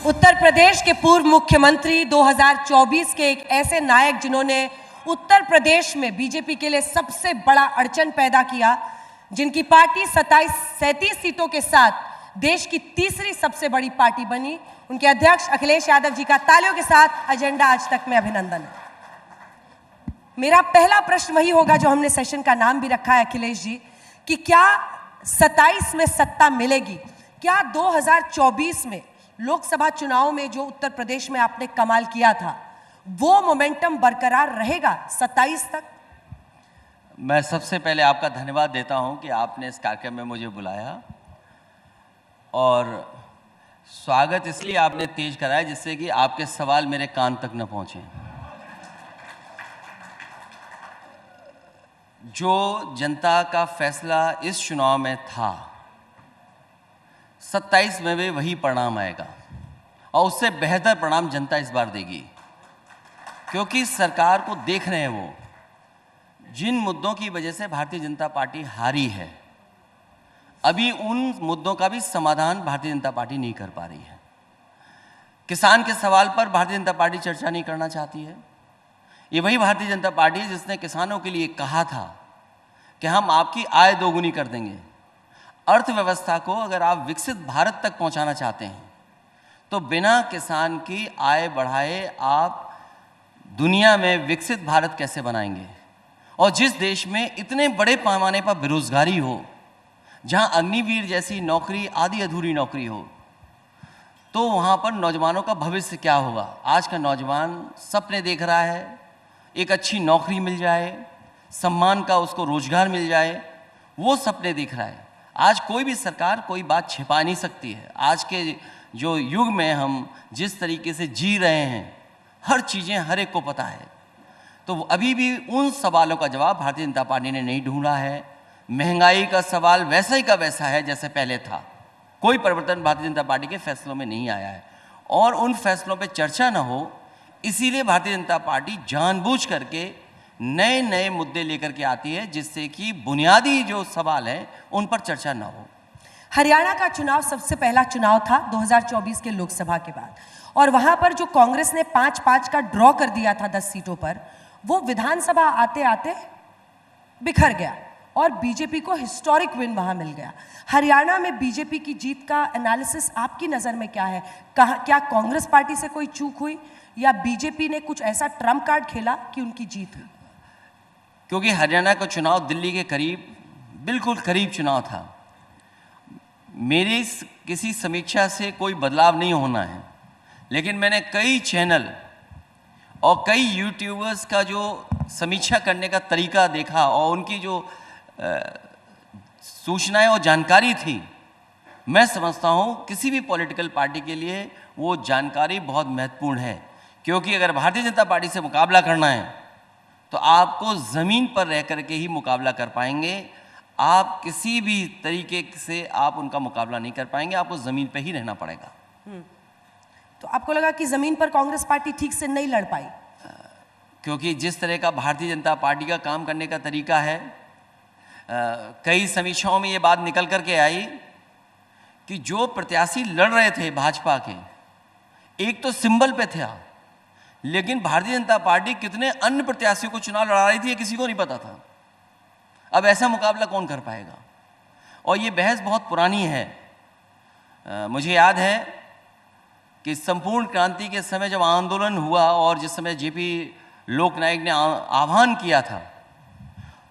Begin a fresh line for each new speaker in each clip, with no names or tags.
उत्तर प्रदेश के पूर्व मुख्यमंत्री 2024 के एक ऐसे नायक जिन्होंने उत्तर प्रदेश में बीजेपी के लिए सबसे बड़ा अड़चन पैदा किया, जिनकी पार्टी 37 सीटों के साथ देश की तीसरी सबसे बड़ी पार्टी बनी, उनके अध्यक्ष अखिलेश यादव जी का तालियों के साथ एजेंडा आज तक में अभिनंदन है। मेरा पहला प्रश्न वही होगा जो हमने सेशन का नाम भी रखा है, अखिलेश जी, कि क्या 27 में सत्ता मिलेगी? क्या 2024 में लोकसभा चुनाव में जो उत्तर प्रदेश में आपने कमाल किया था वो मोमेंटम बरकरार रहेगा 27 तक?
मैं सबसे पहले आपका धन्यवाद देता हूं कि आपने इस कार्यक्रम में मुझे बुलाया, और स्वागत इसलिए आपने तेज कराया जिससे कि आपके सवाल मेरे कान तक न पहुंचे। जो जनता का फैसला इस चुनाव में था, 27 में भी वही परिणाम आएगा और उससे बेहतर परिणाम जनता इस बार देगी, क्योंकि सरकार को देख रहे हैं वो जिन मुद्दों की वजह से भारतीय जनता पार्टी हारी है, अभी उन मुद्दों का भी समाधान भारतीय जनता पार्टी नहीं कर पा रही है। किसान के सवाल पर भारतीय जनता पार्टी चर्चा नहीं करना चाहती है। ये वही भारतीय जनता पार्टी है जिसने किसानों के लिए कहा था कि हम आपकी आय दोगुनी कर देंगे। अर्थव्यवस्था को अगर आप विकसित भारत तक पहुंचाना चाहते हैं तो बिना किसान की आय बढ़ाए आप दुनिया में विकसित भारत कैसे बनाएंगे? और जिस देश में इतने बड़े पैमाने पर बेरोजगारी हो, जहां अग्निवीर जैसी नौकरी आधी अधूरी नौकरी हो, तो वहां पर नौजवानों का भविष्य क्या होगा? आज का नौजवान सपने देख रहा है, एक अच्छी नौकरी मिल जाए, सम्मान का उसको रोजगार मिल जाए, वो सपने देख रहा है। आज कोई भी सरकार कोई बात छिपा नहीं सकती है। आज के जो युग में हम जिस तरीके से जी रहे हैं, हर चीज़ें हर एक को पता है। तो अभी भी उन सवालों का जवाब भारतीय जनता पार्टी ने नहीं ढूंढा है। महंगाई का सवाल वैसा ही का वैसा है जैसे पहले था। कोई परिवर्तन भारतीय जनता पार्टी के फैसलों में नहीं आया है, और उन फैसलों पर चर्चा न हो, इसीलिए भारतीय जनता पार्टी जानबूझ करके नए नए मुद्दे लेकर के आती है जिससे कि बुनियादी जो सवाल है उन पर चर्चा न हो।
हरियाणा का चुनाव सबसे पहला चुनाव था 2024 के लोकसभा के बाद, और वहां पर जो कांग्रेस ने 5-5 का ड्रॉ कर दिया था 10 सीटों पर, वो विधानसभा आते आते बिखर गया और बीजेपी को हिस्टोरिक विन वहां मिल गया। हरियाणा में बीजेपी की जीत का एनालिसिस आपकी नज़र में क्या है? क्या कांग्रेस पार्टी से कोई चूक हुई या बीजेपी ने कुछ ऐसा ट्रम्प कार्ड खेला कि उनकी जीत हुई?
क्योंकि हरियाणा का चुनाव दिल्ली के करीब, बिल्कुल करीब चुनाव था। मेरी किसी समीक्षा से कोई बदलाव नहीं होना है, लेकिन मैंने कई चैनल और कई यूट्यूबर्स का जो समीक्षा करने का तरीका देखा और उनकी जो सूचनाएं और जानकारी थी, मैं समझता हूं किसी भी पॉलिटिकल पार्टी के लिए वो जानकारी बहुत महत्वपूर्ण है। क्योंकि अगर भारतीय जनता पार्टी से मुकाबला करना है तो आपको ज़मीन पर रह करके ही मुकाबला कर पाएंगे। आप किसी भी तरीके से आप उनका मुकाबला नहीं कर पाएंगे, आपको ज़मीन पर ही रहना पड़ेगा।
तो आपको लगा कि ज़मीन पर कांग्रेस पार्टी ठीक से नहीं लड़ पाई?
क्योंकि जिस तरह का भारतीय जनता पार्टी का काम करने का तरीका है, कई समीक्षाओं में ये बात निकल कर के आई कि जो प्रत्याशी लड़ रहे थे भाजपा के, एक तो सिंबल पे थे, लेकिन भारतीय जनता पार्टी कितने अन्य प्रत्याशियों को चुनाव लड़ा रही थी ये किसी को नहीं पता था। अब ऐसा मुकाबला कौन कर पाएगा? और ये बहस बहुत पुरानी है। मुझे याद है कि संपूर्ण क्रांति के समय जब आंदोलन हुआ और जिस समय जेपी लोकनायक ने आह्वान किया था,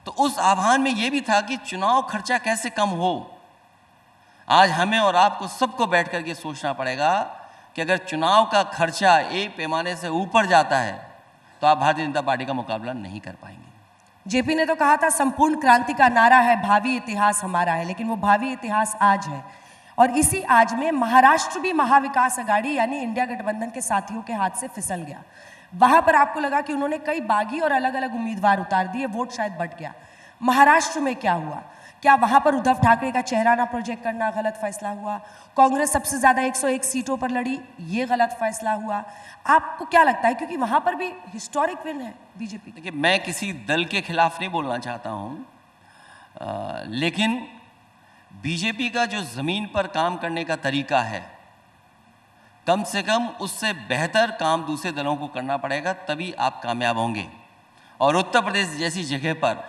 तो उस आह्वान में ये भी था कि चुनाव खर्चा कैसे कम हो। आज हमें और आपको सबको बैठ कर के सोचना पड़ेगा कि अगर चुनाव का खर्चा एक पैमाने से ऊपर जाता है तो आप भारतीय जनता पार्टी का मुकाबला नहीं कर पाएंगे।
जेपी ने तो कहा था संपूर्ण क्रांति का नारा है भावी इतिहास हमारा है, लेकिन वो भावी इतिहास आज है, और इसी आज में महाराष्ट्र भी महाविकास अघाड़ी यानी इंडिया गठबंधन के साथियों के हाथ से फिसल गया। वहां पर आपको लगा कि उन्होंने कई बागी और अलग अलग उम्मीदवार उतार दिए, वोट शायद बट गया। महाराष्ट्र में क्या हुआ? क्या वहां पर उद्धव ठाकरे का चेहरा ना प्रोजेक्ट करना गलत फैसला हुआ? कांग्रेस सबसे ज्यादा 101 सीटों पर लड़ी, ये गलत फैसला हुआ? आपको क्या लगता है, क्योंकि वहां पर भी हिस्टोरिक विन है बीजेपी?
देखिए, मैं किसी दल के खिलाफ नहीं बोलना चाहता हूं, लेकिन बीजेपी का जो ज़मीन पर काम करने का तरीका है कम से कम उससे बेहतर काम दूसरे दलों को करना पड़ेगा, तभी आप कामयाब होंगे। और उत्तर प्रदेश जैसी जगह पर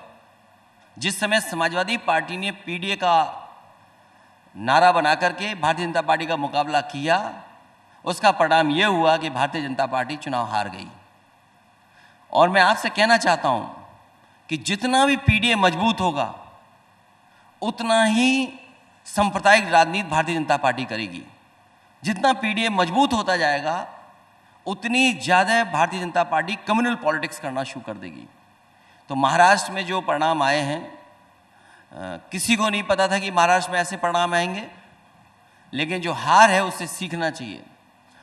जिस समय समाजवादी पार्टी ने पीडीए का नारा बना करके भारतीय जनता पार्टी का मुकाबला किया, उसका परिणाम यह हुआ कि भारतीय जनता पार्टी चुनाव हार गई। और मैं आपसे कहना चाहता हूं कि जितना भी पीडीए मजबूत होगा उतना ही सांप्रदायिक राजनीति भारतीय जनता पार्टी करेगी। जितना पीडीए मजबूत होता जाएगा उतनी ज़्यादा Bharatiya Janata party communal politics करना शुरू कर देगी। तो महाराष्ट्र में जो परिणाम आए हैं, किसी को नहीं पता था कि महाराष्ट्र में ऐसे परिणाम आएंगे, लेकिन जो हार है उससे सीखना चाहिए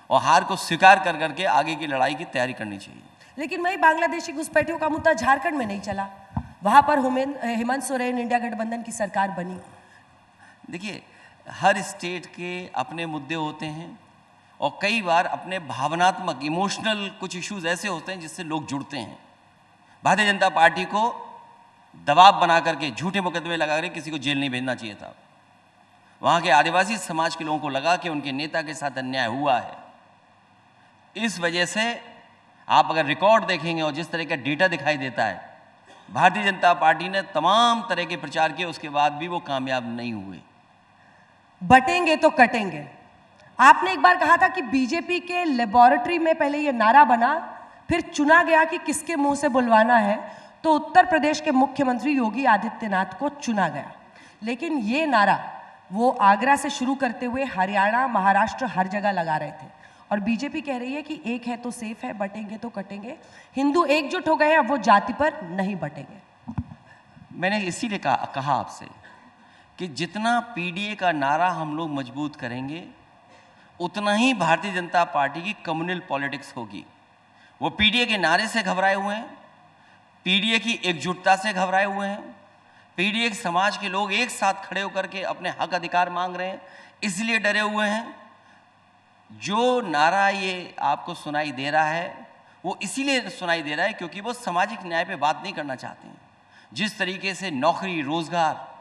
और हार को स्वीकार कर करके आगे की लड़ाई की तैयारी करनी चाहिए।
लेकिन वही बांग्लादेशी घुसपैठियों का मुद्दा झारखंड में नहीं चला, वहां पर हेमंत सोरेन इंडिया गठबंधन की सरकार बनी।
देखिए, हर स्टेट के अपने मुद्दे होते हैं और कई बार अपने भावनात्मक इमोशनल कुछ इश्यूज ऐसे होते हैं जिससे लोग जुड़ते हैं। भारतीय जनता पार्टी को दबाव बना करके झूठे मुकदमे लगा कर किसी को जेल नहीं भेजना चाहिए था। वहाँ के आदिवासी समाज के लोगों को लगा कि उनके नेता के साथ अन्याय हुआ है। इस वजह से आप अगर रिकॉर्ड देखेंगे और जिस तरह का डेटा दिखाई देता है, भारतीय जनता पार्टी ने तमाम तरह के प्रचार किए, उसके बाद भी वो कामयाब नहीं हुए।
बटेंगे तो कटेंगे। आपने एक बार कहा था कि बीजेपी के लेबोरेटरी में पहले ये नारा बना, फिर चुना गया कि किसके मुंह से बुलवाना है, तो उत्तर प्रदेश के मुख्यमंत्री योगी आदित्यनाथ को चुना गया। लेकिन ये नारा वो आगरा से शुरू करते हुए हरियाणा, महाराष्ट्र हर जगह लगा रहे थे। और बीजेपी कह रही है कि एक है तो सेफ है, बटेंगे तो कटेंगे। हिंदू एकजुट हो गए हैं, अब वो जाति पर नहीं बटेंगे।
मैंने इसीलिए कहा आपसे कि जितना पीडीए का नारा हम लोग मजबूत करेंगे उतना ही भारतीय जनता पार्टी की कम्युनल पॉलिटिक्स होगी। वो पीडीए के नारे से घबराए हुए हैं, पीडीए की एकजुटता से घबराए हुए हैं, पीडीए समाज के लोग एक साथ खड़े होकर के अपने हक अधिकार मांग रहे हैं, इसलिए डरे हुए हैं। जो नारा ये आपको सुनाई दे रहा है वो इसीलिए सुनाई दे रहा है क्योंकि वो सामाजिक न्याय पे बात नहीं करना चाहते हैं। जिस तरीके से नौकरी रोजगार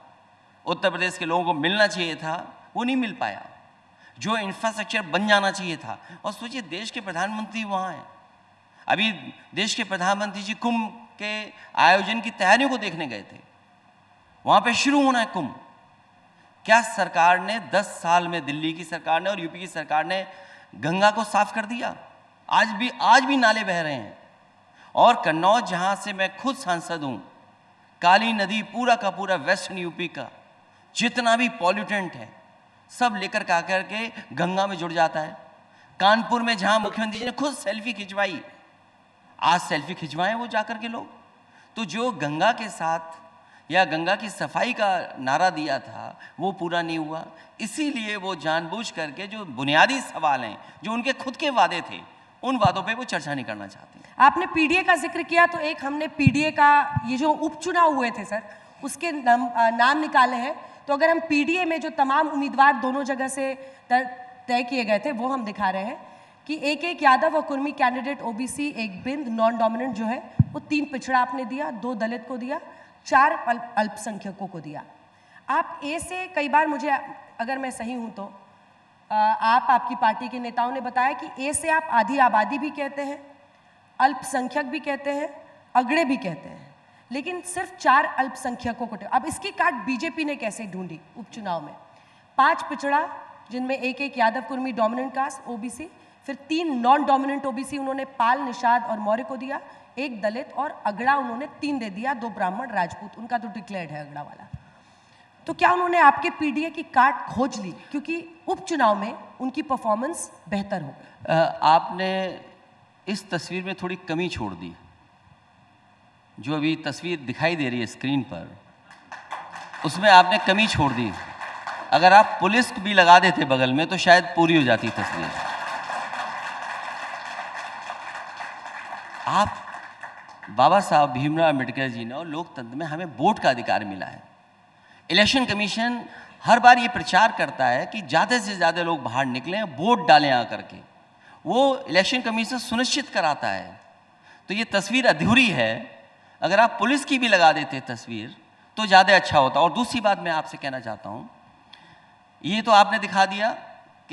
उत्तर प्रदेश के लोगों को मिलना चाहिए था वो नहीं मिल पाया, जो इंफ्रास्ट्रक्चर बन जाना चाहिए था। और सोचिए, देश के प्रधानमंत्री वहाँ हैं, अभी देश के प्रधानमंत्री जी कुंभ के आयोजन की तैयारियों को देखने गए थे, वहाँ पे शुरू होना है कुंभ। क्या सरकार ने 10 साल में, दिल्ली की सरकार ने और यूपी की सरकार ने गंगा को साफ कर दिया? आज भी नाले बह रहे हैं। और कन्नौज, जहाँ से मैं खुद सांसद हूँ, काली नदी पूरा का पूरा वेस्टर्न यूपी का जितना भी पॉल्यूटेंट है सब लेकर के आकर के गंगा में जुड़ जाता है। कानपुर में जहाँ मुख्यमंत्री जी ने खुद सेल्फी खिंचवाई, आज सेल्फी खिंचवाएं वो जाकर के लोग। तो जो गंगा के साथ या गंगा की सफाई का नारा दिया था वो पूरा नहीं हुआ। इसीलिए वो जानबूझ करके जो बुनियादी सवाल हैं, जो उनके खुद के वादे थे, उन वादों पे वो चर्चा नहीं करना चाहते।
आपने पीडीए का जिक्र किया, तो एक हमने पीडीए का ये जो उपचुनाव हुए थे सर, उसके नाम निकाले हैं। तो अगर हम पीडीए में जो तमाम उम्मीदवार दोनों जगह से तय किए गए थे वो हम दिखा रहे हैं कि एक यादव और कुर्मी कैंडिडेट ओबीसी, एक बिंद नॉन डोमिनेंट जो है वो 3 पिछड़ा आपने दिया, 2 दलित को दिया, 4 अल्पसंख्यकों को दिया। आप ए से, कई बार मुझे, अगर मैं सही हूं तो आपकी पार्टी के नेताओं ने बताया कि ए से आप आधी आबादी भी कहते हैं, अल्पसंख्यक भी कहते हैं, अगड़े भी कहते हैं, लेकिन सिर्फ 4 अल्पसंख्यकों को। अब इसकी काट बीजेपी ने कैसे ढूंढी उपचुनाव में? 5 पिछड़ा जिनमें एक Yadav Kurmi dominant caste OBC, फिर 3 नॉन डोमिनेंट ओबीसी उन्होंने पाल, निषाद और मौर्य को दिया, 1 दलित, और अगड़ा उन्होंने 3 दे दिया, 2 ब्राह्मण, राजपूत, उनका तो डिक्लेयर्ड है अगड़ा वाला। तो क्या उन्होंने आपके पीडीए की काट खोज ली क्योंकि उपचुनाव में उनकी परफॉर्मेंस बेहतर हो गई?
आपने इस तस्वीर में थोड़ी कमी छोड़ दी। जो अभी तस्वीर दिखाई दे रही है स्क्रीन पर, उसमें आपने कमी छोड़ दी। अगर आप पुलिस भी लगा देते बगल में तो शायद पूरी हो जाती तस्वीर। आप, बाबा साहब भीमराव अम्बेडकर जी ने, और लोकतंत्र में हमें वोट का अधिकार मिला है। इलेक्शन कमीशन हर बार ये प्रचार करता है कि ज़्यादा से ज़्यादा लोग बाहर निकलें, वोट डालें आकर के। वो इलेक्शन कमीशन सुनिश्चित कराता है। तो ये तस्वीर अधूरी है। अगर आप पुलिस की भी लगा देते तस्वीर तो ज़्यादा अच्छा होता। और दूसरी बात मैं आपसे कहना चाहता हूँ, ये तो आपने दिखा दिया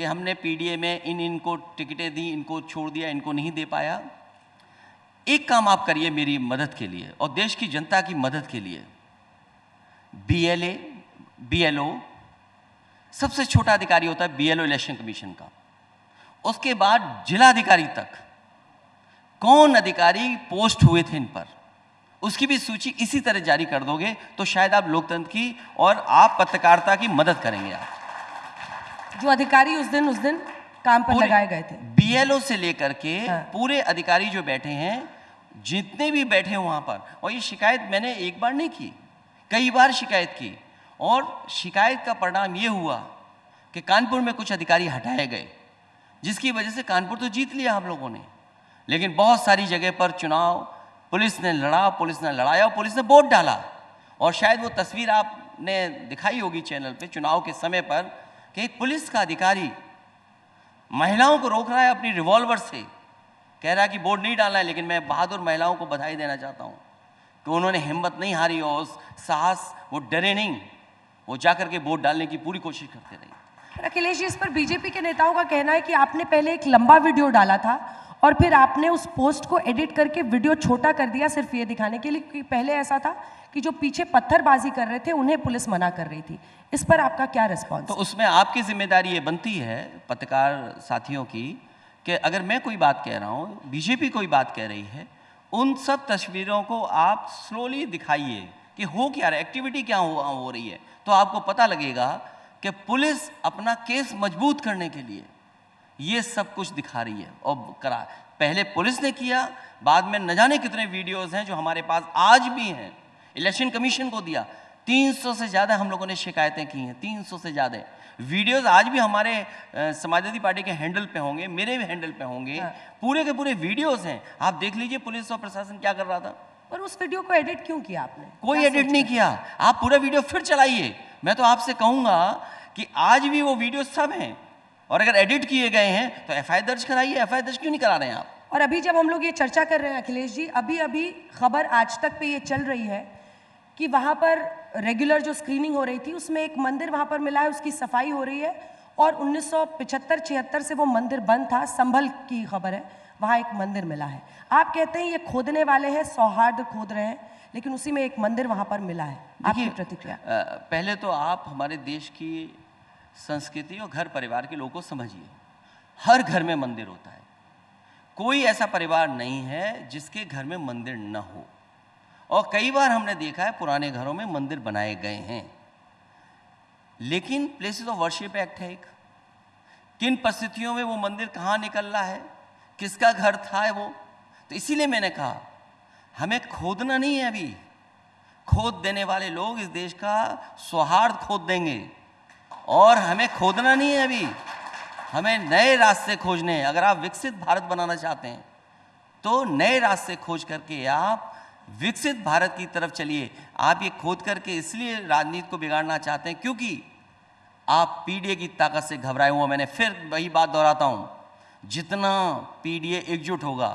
कि हमने पीडीए में इनको टिकटें दी, इनको छोड़ दिया, इनको नहीं दे पाया। एक काम आप करिए मेरी मदद के लिए और देश की जनता की मदद के लिए। बीएलए, बीएलओ, सबसे छोटा अधिकारी होता है बीएलओ इलेक्शन कमीशन का, उसके बाद जिलाधिकारी तक कौन अधिकारी पोस्ट हुए थे इन पर, उसकी भी सूची इसी तरह जारी कर दोगे तो शायद आप लोकतंत्र की और आप पत्रकारिता की मदद करेंगे। आप
जो अधिकारी उस दिन काम पर लगाए गए थे,
बीएलओ से लेकर के पूरे अधिकारी जो बैठे हैं, जितने भी बैठे हैं वहां पर, और ये शिकायत मैंने एक बार नहीं की, कई बार शिकायत की, और शिकायत का परिणाम ये हुआ कि कानपुर में कुछ अधिकारी हटाए गए, जिसकी वजह से कानपुर तो जीत लिया हम लोगों ने, लेकिन बहुत सारी जगह पर चुनाव पुलिस ने लड़ा, पुलिस ने लड़ाया और पुलिस ने वोट डाला। और शायद वो तस्वीर आपने दिखाई होगी चैनल पे चुनाव के समय पर कि एक पुलिस का अधिकारी महिलाओं को रोक रहा है अपनी रिवॉल्वर से, कह रहा है कि वोट नहीं डालना है। लेकिन मैं बहादुर महिलाओं को बधाई देना चाहता हूँ कि उन्होंने हिम्मत नहीं हारी और उस साहस, वो डरे नहीं, वो जाकर के वोट डालने की पूरी कोशिश करते रहे।
अखिलेश जी, इस पर बीजेपी के नेताओं का कहना है कि आपने पहले एक लंबा वीडियो डाला था और फिर आपने उस पोस्ट को एडिट करके वीडियो छोटा कर दिया सिर्फ ये दिखाने के लिए कि पहले ऐसा था कि जो पीछे पत्थरबाजी कर रहे थे उन्हें पुलिस मना कर रही थी। इस पर आपका क्या रिस्पॉन्स?
तो उसमें आपकी जिम्मेदारी ये बनती है पत्रकार साथियों की कि अगर मैं कोई बात कह रहा हूँ, बीजेपी कोई बात कह रही है, उन सब तस्वीरों को आप स्लोली दिखाइए कि हो क्या रहा है, एक्टिविटी क्या हो रही है, तो आपको पता लगेगा कि पुलिस अपना केस मजबूत करने के लिए ये सब कुछ दिखा रही है। और करा पहले पुलिस ने किया, बाद में न जाने कितने वीडियोस हैं जो हमारे पास आज भी हैं, इलेक्शन कमीशन को दिया। 300 से ज़्यादा हम लोगों ने शिकायतें की हैं, 300 से ज़्यादा वीडियोस आज भी हमारे समाजवादी पार्टी के हैंडल पे होंगे, मेरे भी हैंडल पे होंगे। हाँ। पूरे के पूरे वीडियोस हैं, आप देख लीजिए पुलिस और प्रशासन क्या कर रहा था।
और उस वीडियो को एडिट क्यों किया आपने?
कोई एडिट नहीं किया, आप पूरा वीडियो फिर चलाइए। मैं तो आपसे कहूँगा कि आज भी वो वीडियो सब हैं, और अगर एडिट किए गए हैं तो एफआईआर दर्ज कराइए। एफआईआर दर्ज क्यों नहीं करा रहे हैं आप?
और अभी जब हम लोग ये चर्चा कर रहे हैं अखिलेश जी, अभी खबर आज तक पे ये चल रही है कि वहाँ पर रेगुलर जो स्क्रीनिंग हो रही थी उसमें एक मंदिर वहाँ पर मिला है, उसकी सफाई हो रही है, और 1975-76 से वो मंदिर बंद था। संभल की खबर है, वहाँ एक मंदिर मिला है। आप कहते हैं ये खोदने वाले हैं, सौहार्द खोद रहे हैं, लेकिन उसी में एक मंदिर वहाँ पर मिला है। आपकी प्रतिक्रिया?
पहले तो आप हमारे देश की संस्कृति और घर परिवार के लोगों को समझिए। हर घर में मंदिर होता है, कोई ऐसा परिवार नहीं है जिसके घर में मंदिर न हो। और कई बार हमने देखा है पुराने घरों में मंदिर बनाए गए हैं, लेकिन प्लेसेस ऑफ वर्शिप एक्ट है एक, किन परिस्थितियों में वो मंदिर कहाँ निकल रहा है, किसका घर था वो। तो इसीलिए मैंने कहा हमें खोदना नहीं है, अभी खोद देने वाले लोग इस देश का सौहार्द खोद देंगे, और हमें खोदना नहीं है अभी, हमें नए रास्ते खोजने हैं। अगर आप विकसित भारत बनाना चाहते हैं तो नए रास्ते खोज करके आप विकसित भारत की तरफ चलिए। आप ये खोद करके इसलिए राजनीति को बिगाड़ना चाहते हैं क्योंकि आप पीडीए की ताकत से घबराए हुए। मैंने फिर वही बात दोहराता हूँ, जितना पीडीए एकजुट होगा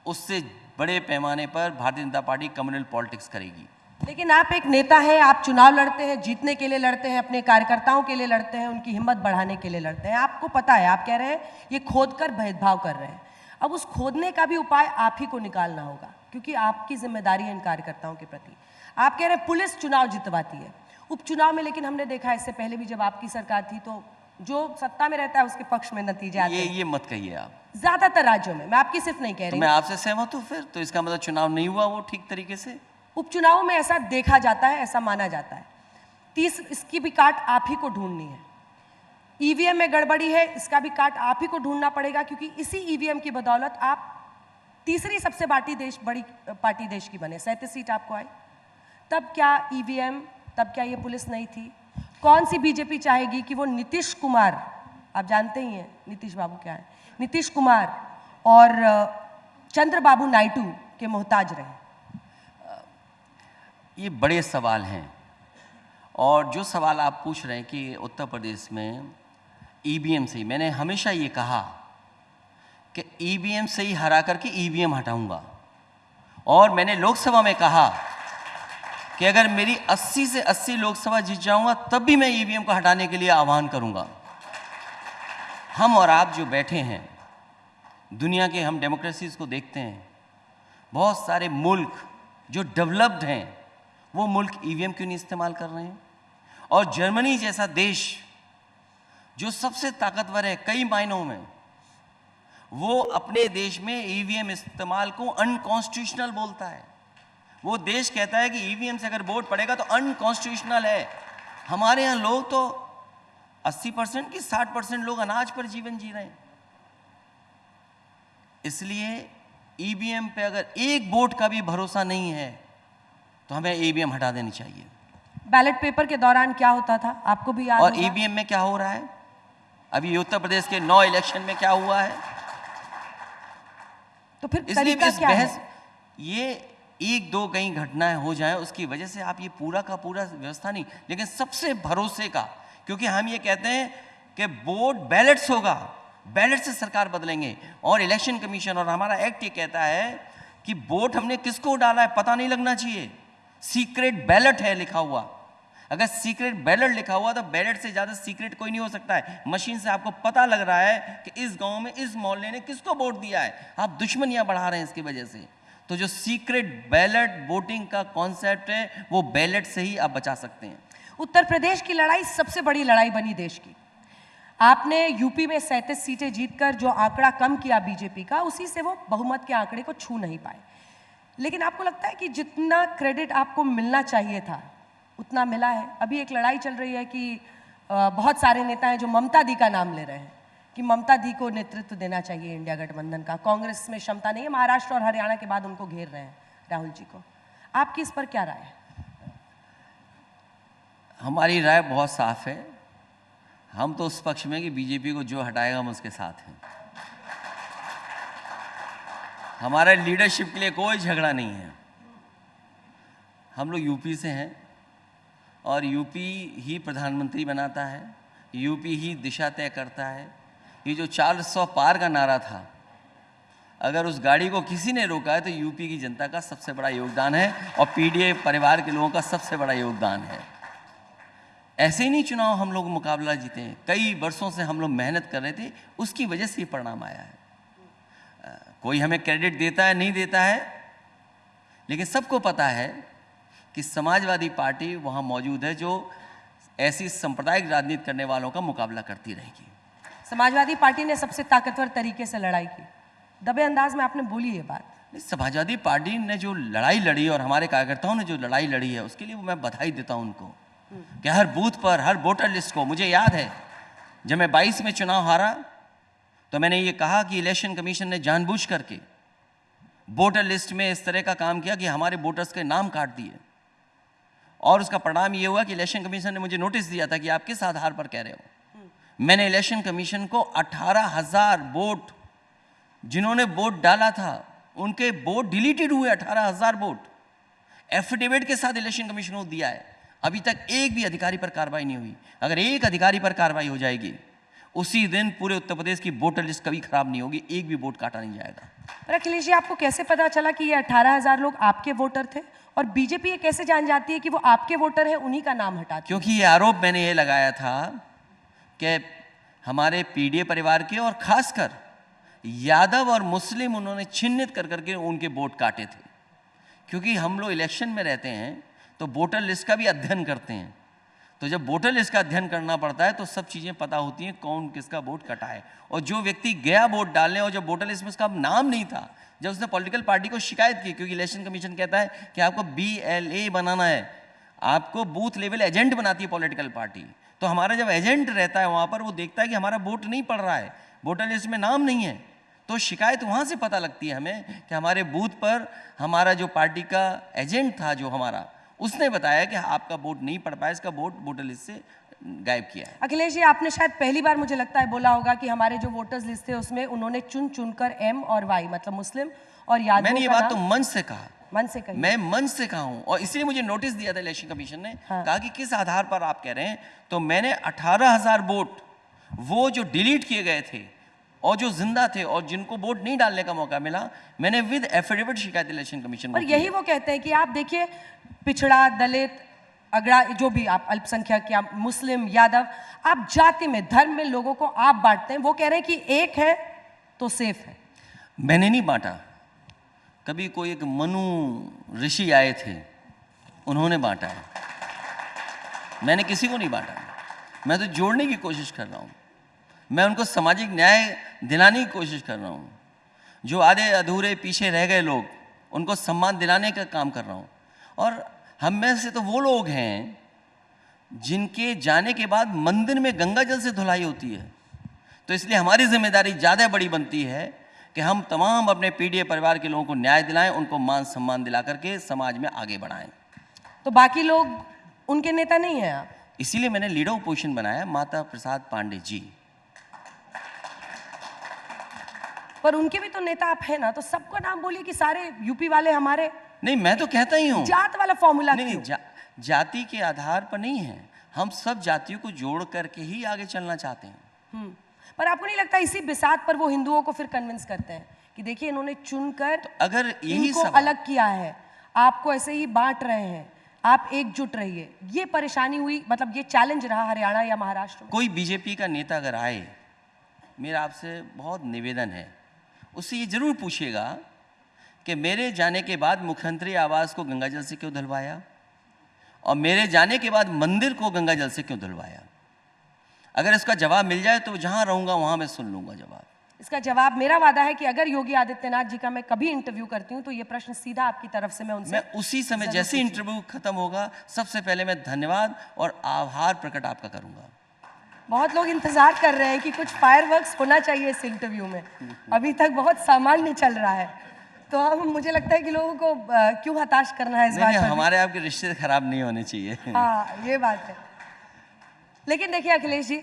उससे बड़े पैमाने पर Bharatiya Janata party communal politics करेगी।
लेकिन आप एक नेता हैं, आप चुनाव लड़ते हैं, जीतने के लिए लड़ते हैं, अपने कार्यकर्ताओं के लिए लड़ते हैं, उनकी हिम्मत बढ़ाने के लिए लड़ते हैं। आपको पता है, आप कह रहे हैं ये खोद कर भेदभाव कर रहे हैं। अब उस खोदने का भी उपाय आप ही को निकालना होगा, क्योंकि आपकी जिम्मेदारी है इन कार्यकर्ताओं के प्रति। आप कह रहे हैं पुलिस चुनाव जितवाती है, उपचुनाव में, लेकिन हमने देखा इससे पहले भी जब आपकी सरकार थी तो जो सत्ता में रहता है उसके पक्ष में नतीजे आते हैं।
ये मत कहिए आप,
ज्यादातर राज्यों में, मैं आपकी सिर्फ नहीं कह रही।
मैं आपसे सहमत हूँ, फिर तो इसका मतलब चुनाव नहीं हुआ वो ठीक तरीके से।
उपचुनाव में ऐसा देखा जाता है, ऐसा माना जाता है। इसकी भी काट आप ही को ढूंढनी है। ईवीएम में गड़बड़ी है, इसका भी काट आप ही को ढूंढना पड़ेगा, क्योंकि इसी ईवीएम की बदौलत आप तीसरी सबसे बड़ी पार्टी देश की बने। 37 सीट आपको आई। तब क्या ईवीएम, तब क्या ये पुलिस नहीं थी? कौन सी बीजेपी चाहेगी कि वो नीतीश कुमार, आप जानते ही हैं नीतीश बाबू क्या है, नीतीश कुमार और चंद्रबाबू नायडू के मोहताज रहे?
ये बड़े सवाल हैं, और जो सवाल आप पूछ रहे हैं कि उत्तर प्रदेश में ईवीएम से ही, मैंने हमेशा ये कहा कि ईवीएम से ही हरा करके ईवीएम हटाऊंगा। और मैंने लोकसभा में कहा कि अगर मेरी 80 से 80 लोकसभा जीत जाऊंगा तब भी मैं ईवीएम को हटाने के लिए आह्वान करूंगा। हम और आप जो बैठे हैं, दुनिया के हम डेमोक्रेसीज को देखते हैं, बहुत सारे मुल्क जो डेवलप्ड हैं वो मुल्क ईवीएम क्यों नहीं इस्तेमाल कर रहे हैं? और जर्मनी जैसा देश जो सबसे ताकतवर है कई मायनों में, वो अपने देश में ईवीएम इस्तेमाल को अनकॉन्स्टिट्यूशनल बोलता है। वो देश कहता है कि ईवीएम से अगर वोट पड़ेगा तो अनकॉन्स्टिट्यूशनल है। हमारे यहाँ लोग तो 80% की 60% लोग अनाज पर जीवन जी रहे हैं। इसलिए ईवीएम पे अगर एक वोट का भी भरोसा नहीं है तो हमें ईवीएम हटा देनी चाहिए।
बैलेट पेपर के दौरान क्या होता था आपको भी याद
और
होगा?
ईवीएम में क्या हो रहा है, अभी उत्तर प्रदेश के 9 इलेक्शन में क्या हुआ है।
तो फिर
इसलिए
तरीका
इस
क्या है?
बहस, ये एक दो कहीं घटनाएं हो जाए उसकी वजह से आप ये पूरा का पूरा व्यवस्था नहीं, लेकिन सबसे भरोसे का, क्योंकि हम ये कहते हैं कि वोट बैलेट्स होगा, बैलेट से सरकार बदलेंगे। और इलेक्शन कमीशन और हमारा एक्ट ये कहता है कि वोट हमने किसको डाला है पता नहीं लगना चाहिए। सीक्रेट बैलेट है लिखा हुआ। अगर सीक्रेट बैलेट लिखा हुआ तो बैलेट से ज़्यादा सीक्रेट कोई नहीं हो सकता है। मशीन से आपको पता लग रहा है कि इस गांव में इस मोहल्ले ने किसको वोट दिया है। आप दुश्मनियां बढ़ा रहे हैं इसकी वजह से। तो जो सीक्रेट बैलेट वोटिंग का कॉन्सेप्ट है वो बैलेट से ही आप बचा सकते हैं।
उत्तर प्रदेश की लड़ाई सबसे बड़ी लड़ाई बनी देश की। आपने यूपी में 37 सीटें जीतकर जो आंकड़ा कम किया बीजेपी का, उसी से वो बहुमत के आंकड़े को छू नहीं पाए। लेकिन आपको लगता है कि जितना क्रेडिट आपको मिलना चाहिए था उतना मिला है? अभी एक लड़ाई चल रही है कि बहुत सारे नेता हैं जो ममता दी का नाम ले रहे हैं कि ममता दी को नेतृत्व देना चाहिए इंडिया गठबंधन का, कांग्रेस में क्षमता नहीं है। महाराष्ट्र और हरियाणा के बाद उनको घेर रहे हैं राहुल जी को। आपकी इस पर क्या राय है?
हमारी राय बहुत साफ है। हम तो उस पक्ष में कि बीजेपी को जो हटाएगा हम उसके साथ हैं। हमारा लीडरशिप के लिए कोई झगड़ा नहीं है। हम लोग यूपी से हैं और यूपी ही प्रधानमंत्री बनाता है, यूपी ही दिशा तय करता है। ये जो 400 पार का नारा था, अगर उस गाड़ी को किसी ने रोका है तो यूपी की जनता का सबसे बड़ा योगदान है और पीडीए परिवार के लोगों का सबसे बड़ा योगदान है। ऐसे ही नहीं चुनाव हम लोग मुकाबला जीते हैं, कई वर्षों से हम लोग मेहनत कर रहे थे, उसकी वजह से ये परिणाम आया है। कोई हमें क्रेडिट देता है नहीं देता है, लेकिन सबको पता है कि समाजवादी पार्टी वहाँ मौजूद है जो ऐसी सांप्रदायिक राजनीति करने वालों का मुकाबला करती रहेगी।
समाजवादी पार्टी ने सबसे ताकतवर तरीके से लड़ाई की, दबे अंदाज में आपने बोली ये बात।
समाजवादी पार्टी ने जो लड़ाई लड़ी और हमारे कार्यकर्ताओं ने जो लड़ाई लड़ी है उसके लिए मैं बधाई देता हूँ उनको कि हर बूथ पर, हर वोटर लिस्ट को, मुझे याद है जब मैं 22 में चुनाव हारा तो मैंने ये कहा कि इलेक्शन कमीशन ने जानबूझ करके वोटर लिस्ट में इस तरह का काम किया कि हमारे वोटर्स के नाम काट दिए। और उसका परिणाम ये हुआ कि इलेक्शन कमीशन ने मुझे नोटिस दिया था कि आप किस आधार पर कह रहे हो। मैंने इलेक्शन कमीशन को 18,000 वोट, जिन्होंने वोट डाला था उनके वोट डिलीटेड हुए, 18,000 वोट एफिडेविट के साथ इलेक्शन कमीशन को दिया है। अभी तक एक भी अधिकारी पर कार्रवाई नहीं हुई। अगर एक अधिकारी पर कार्रवाई हो जाएगी उसी दिन पूरे उत्तर प्रदेश की वोटर लिस्ट कभी खराब नहीं होगी, एक भी वोट काटा नहीं जाएगा।
पर अखिलेश जी, आपको कैसे पता चला कि ये 18,000 लोग आपके वोटर थे और बीजेपी ये कैसे जान जाती है कि वो आपके वोटर है, उन्हीं का नाम हटाती है?
क्योंकि ये आरोप मैंने ये लगाया था कि हमारे पीडीए परिवार के और खासकर यादव और मुस्लिम उन्होंने चिन्हित कर करके उनके वोट काटे थे। क्योंकि हम लोग इलेक्शन में रहते हैं तो वोटर लिस्ट का भी अध्ययन करते हैं, तो जब वोटर लिस्ट का अध्ययन करना पड़ता है तो सब चीज़ें पता होती हैं कौन किसका वोट कटा है। और जो व्यक्ति गया वोट डालने और जब वोटर लिस्ट में उसका नाम नहीं था, जब उसने पॉलिटिकल पार्टी को शिकायत की, क्योंकि इलेक्शन कमीशन कहता है कि आपको BLA बनाना है, आपको बूथ लेवल एजेंट बनाती है पॉलिटिकल पार्टी। तो हमारा जब एजेंट रहता है वहाँ पर, वो देखता है कि हमारा वोट नहीं पड़ रहा है, वोटर लिस्ट में नाम नहीं है, तो शिकायत वहाँ से पता लगती है हमें कि हमारे बूथ पर हमारा जो पार्टी का एजेंट था जो हमारा, उसने बताया कि आपका वोट नहीं पड़ पाया, इसका वोट वोटर लिस्ट से गायब किया है।
अखिलेश जी, आपने शायद पहली बार मुझे लगता है बोला होगा कि हमारे जो वोटर्स लिस्ट थे उसमें उन्होंने चुन चुनकर M और Y मतलब मुस्लिम और यादव।
मैंने ये बात तो मंच से कहा,
मन से कही, मैं
मंच से कहा हूँ और इसलिए मुझे नोटिस दिया था इलेक्शन कमीशन ने। हाँ। कहा कि किस आधार पर आप कह रहे हैं, तो मैंने 18,000 वोट वो जो डिलीट किए गए थे और जो जिंदा थे और जिनको वोट नहीं डालने का मौका मिला, मैंने विद एफिडेविट शिकायत इलेक्शन कमीशन को।
और यही वो कहते हैं कि आप देखिए पिछड़ा, दलित, अगड़ा जो भी आप अल्पसंख्यक या मुस्लिम यादव, आप जाति में धर्म में लोगों को आप बांटते हैं। वो कह रहे हैं कि एक है तो सेफ है।
मैंने नहीं बांटा, कभी कोई एक मनु ऋषि आए थे, उन्होंने बांटा है। मैंने किसी को नहीं बांटा, मैं तो जोड़ने की कोशिश कर रहा हूँ। मैं उनको सामाजिक न्याय दिलाने की कोशिश कर रहा हूँ। जो आधे अधूरे पीछे रह गए लोग, उनको सम्मान दिलाने का काम कर रहा हूँ। और हम में से तो वो लोग हैं जिनके जाने के बाद मंदिर में गंगा जल से धुलाई होती है। तो इसलिए हमारी जिम्मेदारी ज़्यादा बड़ी बनती है कि हम तमाम अपने पीडीए परिवार के लोगों को न्याय दिलाएं, उनको मान सम्मान दिला करके समाज में आगे बढ़ाएं।
तो बाकी लोग उनके नेता नहीं हैं आप?
इसीलिए मैंने लीडर ऑपोजिशन बनाया माता प्रसाद पांडे जी।
पर उनके भी तो नेता आप हैं ना, तो सबका नाम बोलिए कि सारे यूपी वाले हमारे।
नहीं, मैं तो कहता ही हूँ
जात वाला फॉर्मूला
नहीं,
क्यों?
जाति के आधार पर नहीं है, हम सब जातियों को जोड़ करके ही आगे चलना चाहते हैं।
पर आपको नहीं लगता इसी बिसात पर वो हिंदुओं को फिर कन्विंस करते हैं कि देखिए इन्होंने चुनकर
तो अगर यही
इनको अलग किया है, आपको ऐसे ही बांट रहे हैं, आप एकजुट रहिए। ये परेशानी हुई, मतलब ये चैलेंज रहा हरियाणा या महाराष्ट्र में?
कोई बीजेपी का नेता अगर आए, मेरा आपसे बहुत निवेदन है, उससे ये जरूर पूछिएगा कि मेरे जाने के बाद मुख्यमंत्री आवास को गंगा जल से क्यों धुलवाया और मेरे जाने के बाद मंदिर को गंगा जल से क्यों धुलवाया। अगर इसका जवाब मिल जाए तो जहां रहूंगा वहां मैं सुन लूंगा जवाब।
इसका जवाब मेरा वादा है कि अगर योगी आदित्यनाथ जी का मैं कभी इंटरव्यू करती हूँ तो ये प्रश्न सीधा आपकी तरफ से मैं
उसी समय जैसे इंटरव्यू खत्म होगा, सबसे पहले मैं धन्यवाद और आभार प्रकट आपका करूंगा।
बहुत लोग इंतजार कर रहे हैं कि कुछ फायरवर्क्स होना चाहिए इस इंटरव्यू में, अभी तक बहुत सामान्य चल रहा है। तो अब मुझे लगता है कि लोगों को क्यों हताश करना है इस बात पर।
हमारे आपके रिश्ते खराब नहीं होने चाहिए।
हाँ, ये बात है। लेकिन देखिए अखिलेश जी,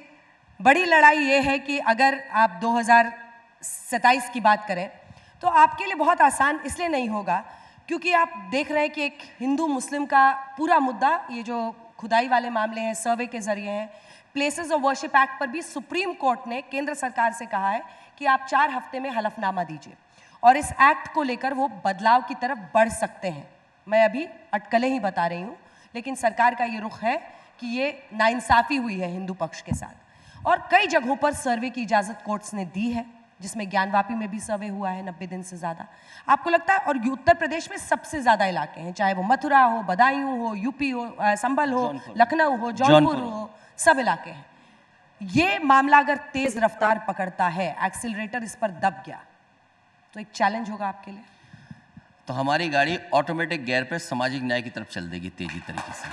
बड़ी लड़ाई ये है कि अगर आप 2027 की बात करें तो आपके लिए बहुत आसान इसलिए नहीं होगा क्योंकि आप देख रहे हैं कि एक हिंदू मुस्लिम का पूरा मुद्दा, ये जो खुदाई वाले मामले हैं, सर्वे के जरिए हैं, प्लेसेस ऑफ वर्शिप एक्ट पर भी सुप्रीम कोर्ट ने केंद्र सरकार से कहा है कि आप 4 हफ्ते में हलफनामा दीजिए और इस एक्ट को लेकर वो बदलाव की तरफ बढ़ सकते हैं। मैं अभी अटकलें ही बता रही हूँ, लेकिन सरकार का ये रुख है कि ये नाइंसाफ़ी हुई है हिंदू पक्ष के साथ। और कई जगहों पर सर्वे की इजाज़त कोर्ट्स ने दी है, जिसमें ज्ञानवापी में भी सर्वे हुआ है 90 दिन से ज़्यादा। आपको लगता है, और उत्तर प्रदेश में सबसे ज़्यादा इलाके हैं, चाहे वो मथुरा हो, बदायूं हो, यूपी हो, संभल हो, लखनऊ हो, जौनपुर हो, सब इलाके हैं। ये मामला अगर तेज़ रफ्तार पकड़ता है, एक्सीलरेटर इस पर दब गया, तो एक चैलेंज होगा आपके लिए।
तो हमारी गाड़ी ऑटोमेटिक गियर पे सामाजिक न्याय की तरफ चल देगी तेजी तरीके से।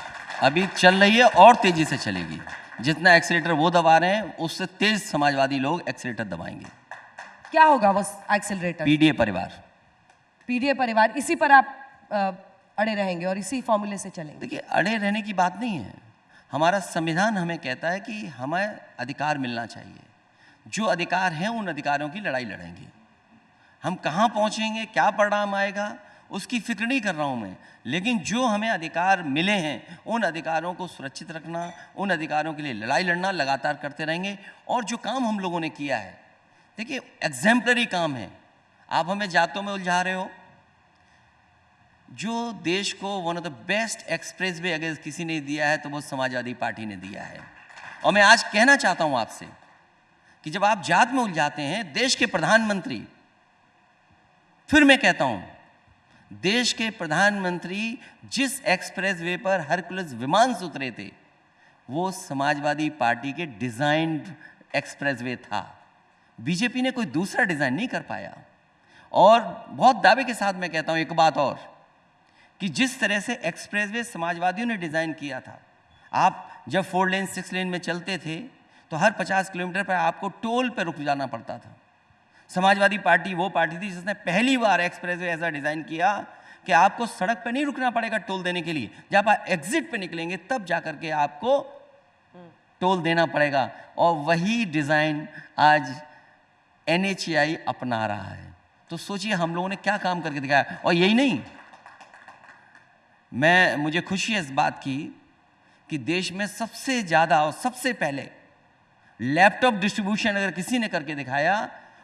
अभी चल रही है और तेजी से चलेगी। जितना एक्सीलेटर वो दबा रहे हैं, उससे तेज समाजवादी लोग एक्सीलेटर दबाएंगे।
क्या होगा वो एक्सीलरेटर?
पीडीए परिवार।
पीडीए परिवार, इसी पर आप अड़े रहेंगे और इसी फॉर्मूले से चलेंगे?
देखिए, अड़े रहने की बात नहीं है। हमारा संविधान हमें कहता है कि हमें अधिकार मिलना चाहिए। जो अधिकार हैं उन अधिकारों की लड़ाई लड़ेंगे। हम कहाँ पहुँचेंगे, क्या परिणाम आएगा, उसकी फिक्र नहीं कर रहा हूँ मैं, लेकिन जो हमें अधिकार मिले हैं उन अधिकारों को सुरक्षित रखना, उन अधिकारों के लिए लड़ाई लड़ना लगातार करते रहेंगे। और जो काम हम लोगों ने किया है, देखिए एग्जेम्पलरी काम है। आप हमें जातों में उलझा रहे हो। जो देश को one of the best expressway अगर किसी ने दिया है तो वो समाजवादी पार्टी ने दिया है। और मैं आज कहना चाहता हूं आपसे कि जब आप जात में उलझाते हैं, देश के प्रधानमंत्री, फिर मैं कहता हूं, देश के प्रधानमंत्री जिस एक्सप्रेसवे पर हरकुलस विमान से उतरे थे, वो समाजवादी पार्टी के डिजाइन्ड एक्सप्रेसवे था। बीजेपी ने कोई दूसरा डिजाइन नहीं कर पाया। और बहुत दावे के साथ मैं कहता हूं एक बात और, कि जिस तरह से एक्सप्रेसवे समाजवादियों ने डिजाइन किया था, आप जब 4 लेन 6 लेन में चलते थे तो हर 50 किलोमीटर पर आपको टोल पर रुक जाना पड़ता था। समाजवादी पार्टी वो पार्टी थी जिसने पहली बार एक्सप्रेसवे ऐसा डिजाइन किया कि आपको सड़क पर नहीं रुकना पड़ेगा टोल देने के लिए। जब आप एग्जिट पे निकलेंगे तब जाकर के आपको टोल देना पड़ेगा। और वही डिजाइन आज NHAI अपना रहा है। तो सोचिए हम लोगों ने क्या काम करके दिखाया। और यही नहीं, मुझे खुशी है इस बात की कि देश में सबसे ज्यादा और सबसे पहले लैपटॉप डिस्ट्रीब्यूशन अगर किसी ने करके दिखाया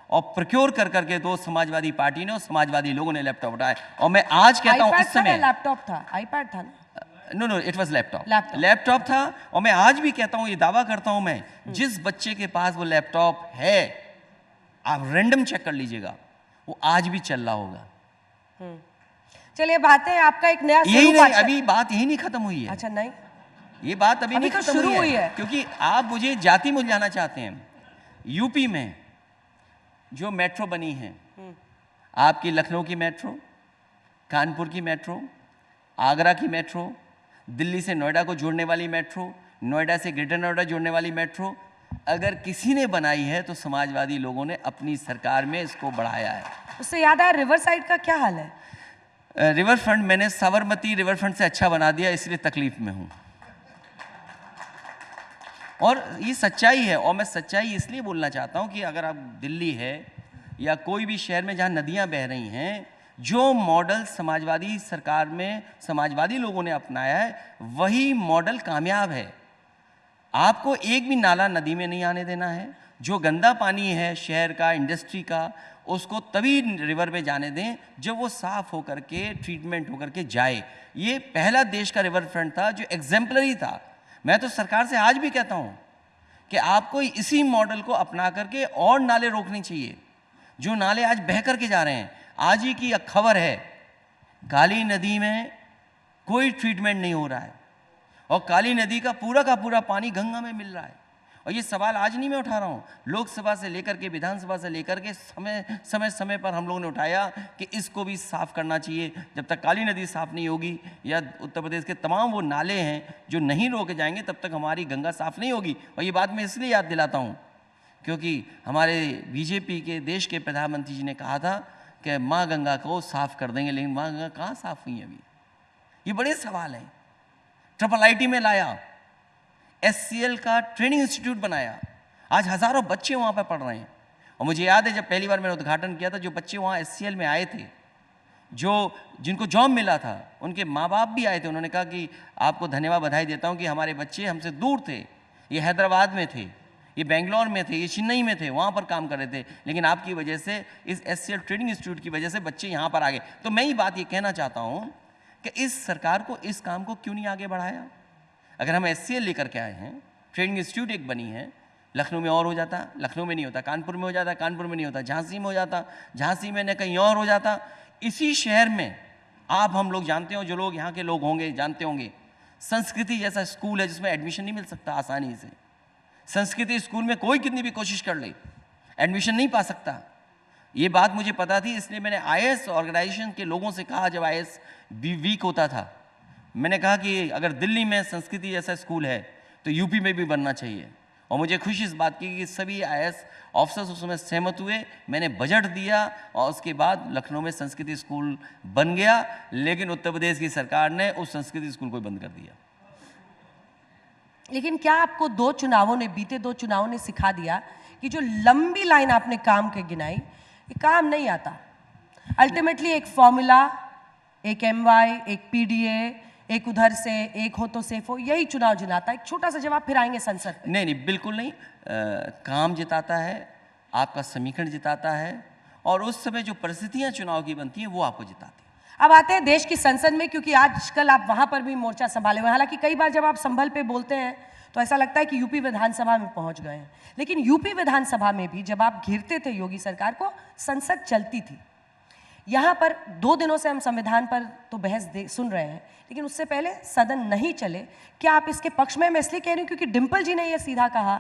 और प्रोक्योर कर करके तो समाजवादी पार्टी ने और समाजवादी लोगों ने लैपटॉप उठाए। और मैं आज कहता हूं, इस समय
लैपटॉप था, आईपैड था ना?
No it was
laptop.
Laptop था। और मैं आज भी कहता हूं, ये दावा करता हूं मैं, जिस बच्चे के पास वो लैपटॉप है, आप रैंडम चेक कर लीजिएगा, वो आज भी चल रहा होगा।
चलिए, बातें आपका एक नया
यही नहीं, अभी बात यही नहीं खत्म हुई है।
अच्छा, नहीं,
ये बात अभी नहीं
तो
खत्म
शुरू हुई है।
क्योंकि आप मुझे जाति में जाना चाहते हैं। यूपी में जो मेट्रो बनी है, आपकी लखनऊ की मेट्रो, कानपुर की मेट्रो, आगरा की मेट्रो, दिल्ली से नोएडा को जोड़ने वाली मेट्रो, नोएडा से ग्रेटर नोएडा जोड़ने वाली मेट्रो, अगर किसी ने बनाई है तो समाजवादी लोगों ने अपनी सरकार में इसको बढ़ाया है।
उससे याद आया, रिवर साइड का क्या हाल है?
रिवर फ्रंट मैंने साबरमती रिवर फ्रंट से अच्छा बना दिया, इसलिए तकलीफ में हूं। और ये सच्चाई है, और मैं सच्चाई इसलिए बोलना चाहता हूं कि अगर आप दिल्ली है या कोई भी शहर में जहां नदियां बह रही हैं, जो मॉडल समाजवादी सरकार में समाजवादी लोगों ने अपनाया है, वही मॉडल कामयाब है। आपको एक भी नाला नदी में नहीं आने देना है। जो गंदा पानी है शहर का, इंडस्ट्री का, उसको तभी रिवर में जाने दें जब वो साफ होकर के, ट्रीटमेंट होकर के जाए। ये पहला देश का रिवर फ्रंट था जो एग्जाम्पलरी था। मैं तो सरकार से आज भी कहता हूँ कि आपको इसी मॉडल को अपना करके और नाले रोकने चाहिए। जो नाले आज बह करके जा रहे हैं, आज ही की खबर है, काली नदी में कोई ट्रीटमेंट नहीं हो रहा है और काली नदी का पूरा पानी गंगा में मिल रहा है। और ये सवाल आज नहीं मैं उठा रहा हूँ, लोकसभा से लेकर के विधानसभा से लेकर के समय पर हम लोगों ने उठाया कि इसको भी साफ करना चाहिए। जब तक काली नदी साफ नहीं होगी या उत्तर प्रदेश के तमाम वो नाले हैं जो नहीं रोके जाएंगे, तब तक हमारी गंगा साफ नहीं होगी। और ये बात मैं इसलिए याद दिलाता हूँ क्योंकि हमारे बीजेपी के देश के प्रधानमंत्री जी ने कहा था कि माँ गंगा को साफ कर देंगे, लेकिन माँ गंगा कहाँ साफ हुई अभी? ये बड़े सवाल हैं। ट्रिपल आईटी में लाया, एससीएल का ट्रेनिंग इंस्टीट्यूट बनाया, आज हजारों बच्चे वहाँ पर पढ़ रहे हैं। और मुझे याद है जब पहली बार मैंने उद्घाटन किया था, जो बच्चे वहाँ एससीएल में आए थे, जिनको जॉब मिला था, उनके माँ बाप भी आए थे। उन्होंने कहा कि आपको धन्यवाद, बधाई देता हूँ कि हमारे बच्चे हमसे दूर थे, ये हैदराबाद में थे, ये बेंगलोर में थे, ये चेन्नई में थे, वहाँ पर काम कर रहे थे, लेकिन आपकी वजह से, इस एससीएल ट्रेनिंग इंस्टीट्यूट की वजह से बच्चे यहाँ पर आ गए। तो मैं ये बात ये कहना चाहता हूँ कि इस सरकार को इस काम को क्यों नहीं आगे बढ़ाया? अगर हम एससीएल लेकर के आए हैं, ट्रेनिंग इंस्टीट्यूट एक बनी है, लखनऊ में और हो जाता, लखनऊ में नहीं होता, कानपुर में हो जाता, कानपुर में नहीं होता, झांसी में हो जाता, झांसी में न कहीं और हो जाता। इसी शहर में आप हम लोग जानते हो, जो लोग यहाँ के लोग होंगे जानते होंगे, संस्कृति जैसा स्कूल है जिसमें एडमिशन नहीं मिल सकता आसानी से। संस्कृति स्कूल में कोई कितनी भी कोशिश कर ले, एडमिशन नहीं पा सकता। ये बात मुझे पता थी, इसलिए मैंने आईएएस ऑर्गेनाइजेशन के लोगों से कहा, जब आईएएस वीक होता था, मैंने कहा कि अगर दिल्ली में संस्कृति जैसा स्कूल है तो यूपी में भी बनना चाहिए। और मुझे खुशी इस बात की कि सभी आईएएस ऑफिसर्स उसमें सहमत हुए। मैंने बजट दिया और उसके बाद लखनऊ में संस्कृति स्कूल बन गया, लेकिन उत्तर प्रदेश की सरकार ने उस संस्कृति स्कूल को बंद कर दिया।
लेकिन क्या आपको बीते दो चुनावों ने सिखा दिया कि जो लंबी लाइन आपने काम के गिनाई, ये काम नहीं आता? अल्टीमेटली एक फॉर्मूला, एक एमवाई, एक पीडीए, एक उधर से एक हो तो सेफ हो, यही चुनाव जिताता है। एक छोटा सा जवाब, फिर आएंगे संसद पे।
नहीं, बिल्कुल नहीं। काम जिताता है, आपका समीकरण जिताता है, और उस समय जो परिस्थितियां चुनाव की बनती हैं वो आपको जिताती है।
अब आते हैं देश की संसद में, क्योंकि आजकल आप वहां पर भी मोर्चा संभाले हुए हैं। हालांकि कई बार जब आप संभल पे बोलते हैं तो ऐसा लगता है कि यूपी विधानसभा में पहुंच गए हैं, लेकिन यूपी विधानसभा में भी जब आप घिरते थे योगी सरकार को, संसद चलती थी। यहाँ पर 2 दिनों से हम संविधान पर तो बहस सुन रहे हैं, लेकिन उससे पहले सदन नहीं चले। क्या आप इसके पक्ष में? मैं इसलिए कह रही हूँ क्योंकि डिम्पल जी ने यह सीधा कहा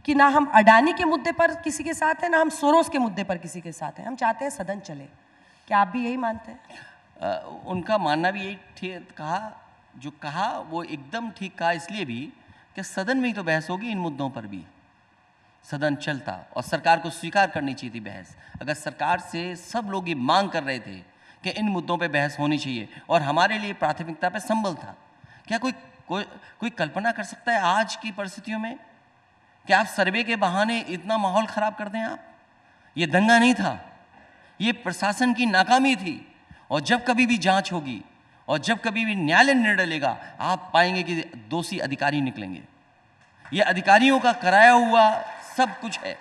कि ना हम अडानी के मुद्दे पर किसी के साथ हैं, ना हम सोरोस के मुद्दे पर किसी के साथ हैं, हम चाहते हैं सदन चले। क्या आप भी यही मानते हैं?
उनका मानना भी यही ठीक कहा, जो कहा वो एकदम ठीक कहा, इसलिए भी कि सदन में ही तो बहस होगी इन मुद्दों पर भी। सदन चलता और सरकार को स्वीकार करनी चाहिए थी बहस। अगर सरकार से सब लोग ये मांग कर रहे थे कि इन मुद्दों पे बहस होनी चाहिए और हमारे लिए प्राथमिकता पे संबल था, क्या कोई कल्पना कर सकता है आज की परिस्थितियों में कि आप सर्वे के बहाने इतना माहौल खराब कर दें? आप, ये दंगा नहीं था, ये प्रशासन की नाकामी थी। और जब कभी भी जांच होगी और जब कभी भी न्यायालय निर्णय लेगा, आप पाएंगे कि दोषी अधिकारी निकलेंगे। ये अधिकारियों का कराया हुआ सब कुछ है,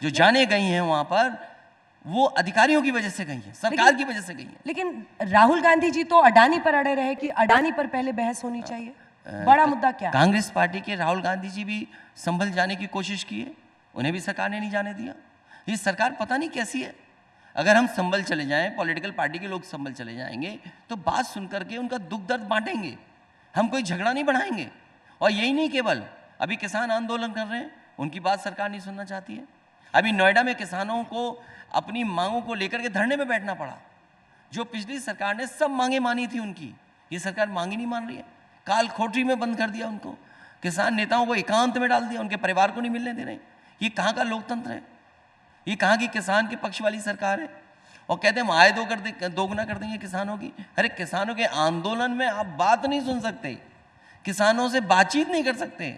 जो जाने गई हैं वहाँ पर, वो अधिकारियों की वजह से गई है, सरकार की वजह से गई है।
लेकिन राहुल गांधी जी तो अडानी पर अड़े रहे कि अडानी पर पहले बहस होनी चाहिए। बड़ा मुद्दा क्या?
कांग्रेस पार्टी के राहुल गांधी जी भी संभल जाने की कोशिश की है, उन्हें भी सरकार ने नहीं जाने दिया। ये सरकार पता नहीं कैसी है। अगर हम संभल चले जाएं, पॉलिटिकल पार्टी के लोग संभल चले जाएंगे तो बात सुन करके उनका दुख दर्द बांटेंगे, हम कोई झगड़ा नहीं बढ़ाएंगे। और यही नहीं, केवल अभी किसान आंदोलन कर रहे हैं, उनकी बात सरकार नहीं सुनना चाहती है। अभी नोएडा में किसानों को अपनी मांगों को लेकर के धरने में बैठना पड़ा। जो पिछली सरकार ने सब मांगे मानी थी उनकी, ये सरकार मांगी नहीं मान रही है। काल कोठरी में बंद कर दिया उनको, किसान नेताओं को एकांत में डाल दिया, उनके परिवार को नहीं मिलने दे रहे। ये कहाँ का लोकतंत्र है? ये कहाँ की किसान के पक्ष वाली सरकार है? और कहते हैं हम आय दोगुना कर देंगे किसानों की। अरे किसानों के आंदोलन में आप बात नहीं सुन सकते, किसानों से बातचीत नहीं कर सकते।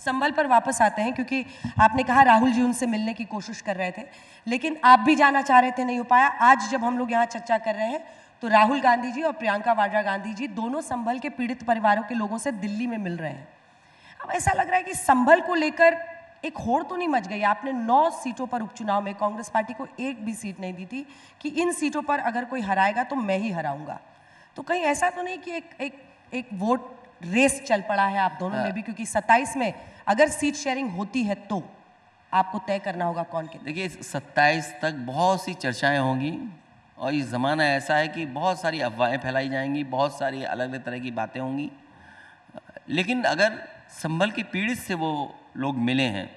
संभल पर वापस आते हैं, क्योंकि आपने कहा राहुल जी उनसे मिलने की कोशिश कर रहे थे, लेकिन आप भी जाना चाह रहे थे, नहीं हो पाया। आज जब हम लोग यहाँ चर्चा कर रहे हैं तो राहुल गांधी जी और प्रियंका वाड्रा गांधी जी दोनों संभल के पीड़ित परिवारों के लोगों से दिल्ली में मिल रहे हैं। अब ऐसा लग रहा है कि संभल को लेकर एक होड़ तो नहीं मच गई? आपने 9 सीटों पर उपचुनाव में कांग्रेस पार्टी को एक भी सीट नहीं दी थी कि इन सीटों पर अगर कोई हराएगा तो मैं ही हराऊंगा। तो कहीं ऐसा तो नहीं कि एक वोट रेस चल पड़ा है आप दोनों में भी? क्योंकि 27 में अगर सीट शेयरिंग होती है तो आपको तय करना होगा कौन कितना।
देखिए 27 तक बहुत सी चर्चाएं होंगी और ये ज़माना ऐसा है कि बहुत सारी अफवाहें फैलाई जाएंगी, बहुत सारी अलग अलग तरह की बातें होंगी। लेकिन अगर संभल के पीड़ित से वो लोग मिले हैं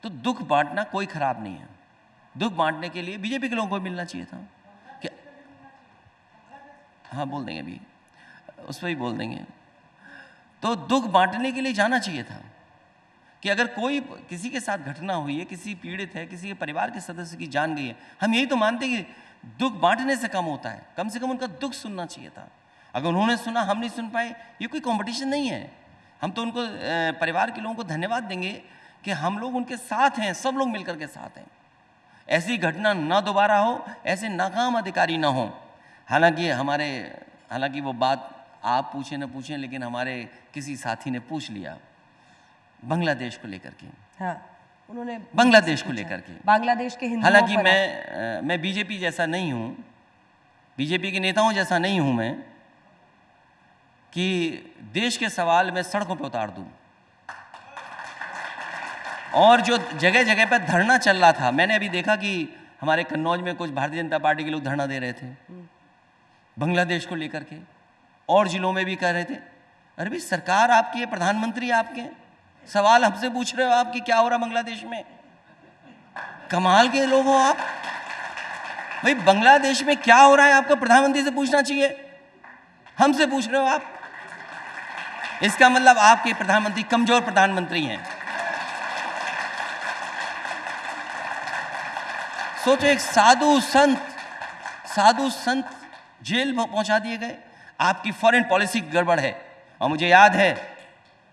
तो दुख बांटना कोई खराब नहीं है। दुख बांटने के लिए बीजेपी के लोगों को मिलना चाहिए था। क्या? हाँ बोल देंगे, अभी उस पर भी बोल देंगे। तो दुख बांटने के लिए जाना चाहिए था कि अगर कोई किसी के साथ घटना हुई है, किसी पीड़ित है, किसी के परिवार के सदस्य की जान गई है, हम यही तो मानते हैं कि दुख बांटने से कम होता है। कम से कम उनका दुख सुनना चाहिए था। अगर उन्होंने सुना, हम नहीं सुन पाए, ये कोई कंपटीशन नहीं है। हम तो उनको परिवार के लोगों को धन्यवाद देंगे कि हम लोग उनके साथ हैं, सब लोग मिलकर के साथ हैं। ऐसी घटना ना दोबारा हो, ऐसे नाकाम अधिकारी ना हो। हालांकि वो बात आप पूछे न पूछें, लेकिन हमारे किसी साथी ने पूछ लिया बांग्लादेश को लेकर के।
हाँ, उन्होंने
बांग्लादेश को लेकर के,
बांग्लादेश के हिंदुओं
हालांकि
पर
मैं बीजेपी जैसा नहीं हूं, बीजेपी के नेताओं जैसा नहीं हूं मैं कि देश के सवाल में सड़कों पर उतार दूं। और जो जगह जगह पर धरना चल रहा था, मैंने अभी देखा कि हमारे कन्नौज में कुछ भारतीय जनता पार्टी के लोग धरना दे रहे थे बांग्लादेश को लेकर के, और जिलों में भी कह रहे थे। अरे भाई सरकार आपकी है, प्रधानमंत्री आपके हैं, सवाल हमसे पूछ रहे हो आप कि क्या हो रहा बांग्लादेश में? कमाल के लोग हो आप। भाई बांग्लादेश में क्या हो रहा है आपको प्रधानमंत्री से पूछना चाहिए, हमसे पूछ रहे हो आप। इसका मतलब आपके प्रधानमंत्री कमजोर प्रधानमंत्री हैं। सोचो, एक साधु संत जेल पहुंचा दिए गए। आपकी फॉरेन पॉलिसी गड़बड़ है। और मुझे याद है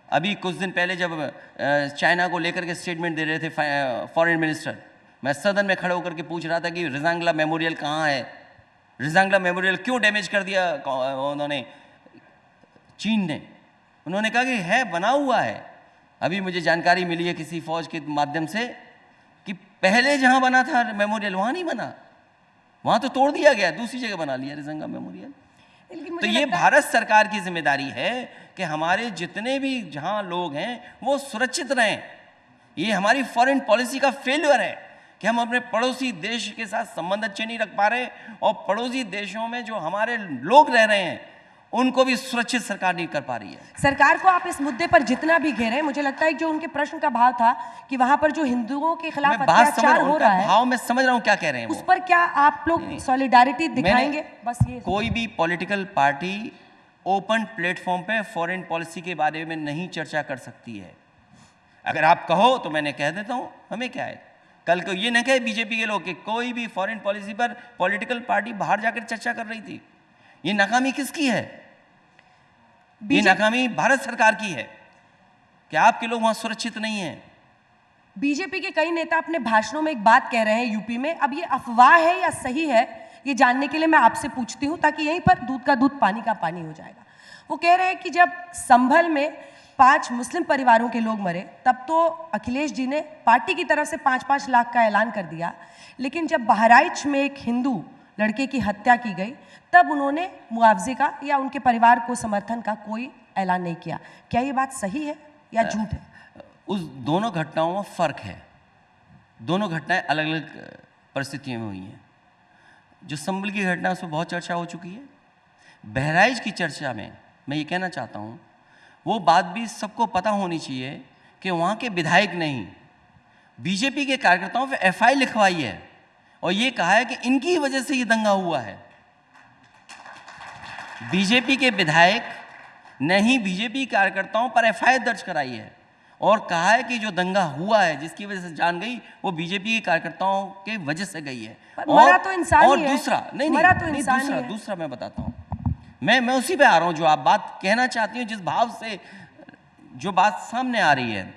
अभी कुछ दिन पहले जब चाइना को लेकर के स्टेटमेंट दे रहे थे फॉरेन मिनिस्टर, मैं सदन में खड़े होकर के पूछ रहा था कि रिजांगला मेमोरियल कहाँ है, रिजांगला मेमोरियल क्यों डैमेज कर दिया उन्होंने, चीन ने। उन्होंने कहा कि है, बना हुआ है। अभी मुझे जानकारी मिली है किसी फौज के माध्यम से कि पहले जहां बना था मेमोरियल वहां नहीं बना, वहां तो तोड़ दिया गया, दूसरी जगह बना लिया रिजांगला मेमोरियल। तो ये भारत सरकार की जिम्मेदारी है कि हमारे जितने भी जहां लोग हैं वो सुरक्षित रहें। ये हमारी फॉरेन पॉलिसी का फेल्यूर है कि हम अपने पड़ोसी देश के साथ संबंध अच्छे नहीं रख पा रहे, और पड़ोसी देशों में जो हमारे लोग रह रहे हैं उनको भी सुरक्षित सरकार नहीं कर पा रही है।
सरकार को आप इस मुद्दे पर जितना भी घेरें, मुझे लगता है जो उनके प्रश्न का भाव था कि वहां पर जो हिंदुओं के खिलाफ अत्याचार हो रहा है,
भाव मैं समझ रहा हूं क्या कह रहे हैं,
उस पर क्या आप लोग सॉलिडारिटी दिखाएंगे? बस ये।
कोई भी पॉलिटिकल पार्टी ओपन प्लेटफॉर्म पे फॉरेन पॉलिसी के बारे में नहीं चर्चा कर सकती है। अगर आप कहो तो मैंने कह देता हूं, हमें क्या है। कल को ये न कहे बीजेपी के लोग कि कोई भी फॉरेन पॉलिसी पर पॉलिटिकल पार्टी बाहर जाकर चर्चा कर रही थी। ये नाकामी किसकी है? ये नाकामी भारत सरकार की है कि आपके लोग वहां सुरक्षित नहीं हैं।
बीजेपी के कई नेता अपने भाषणों में एक बात कह रहे हैं यूपी में, अब ये अफवाह है या सही है, ये जानने के लिए मैं आपसे पूछती हूं, ताकि यहीं पर दूध का दूध पानी का पानी हो जाएगा। वो कह रहे हैं कि जब संभल में 5 मुस्लिम परिवारों के लोग मरे, तब तो अखिलेश जी ने पार्टी की तरफ से 5-5 लाख का ऐलान कर दिया। लेकिन जब बहराइच में एक हिंदू लड़के की हत्या की गई, तब उन्होंने मुआवजे का या उनके परिवार को समर्थन का कोई ऐलान नहीं किया। क्या ये बात सही है या झूठ है?
उस दोनों घटनाओं में फ़र्क है। दोनों घटनाएं अलग अलग परिस्थितियों में हुई हैं। जो संभल की घटना उस पर बहुत चर्चा हो चुकी है। बहराइच की चर्चा में मैं ये कहना चाहता हूँ, वो बात भी सबको पता होनी चाहिए कि वहाँ के विधायक नहीं, बीजेपी के कार्यकर्ताओं पे एफआईआर लिखवाई है और ये कहा है कि इनकी वजह से ये दंगा हुआ है। बीजेपी के विधायक ने ही बीजेपी कार्यकर्ताओं पर एफआईआर दर्ज कराई है और कहा है कि जो दंगा हुआ है, जिसकी वजह से जान गई, वो बीजेपी के कार्यकर्ताओं के वजह से गई है।
मरा तो इंसान
और
ही है।
दूसरा
मरा तो इंसान ही है।
दूसरा मैं बताता हूँ, मैं उसी पे आ रहा हूँ जो आप बात कहना चाहती हूँ, जिस भाव से जो बात सामने आ रही है।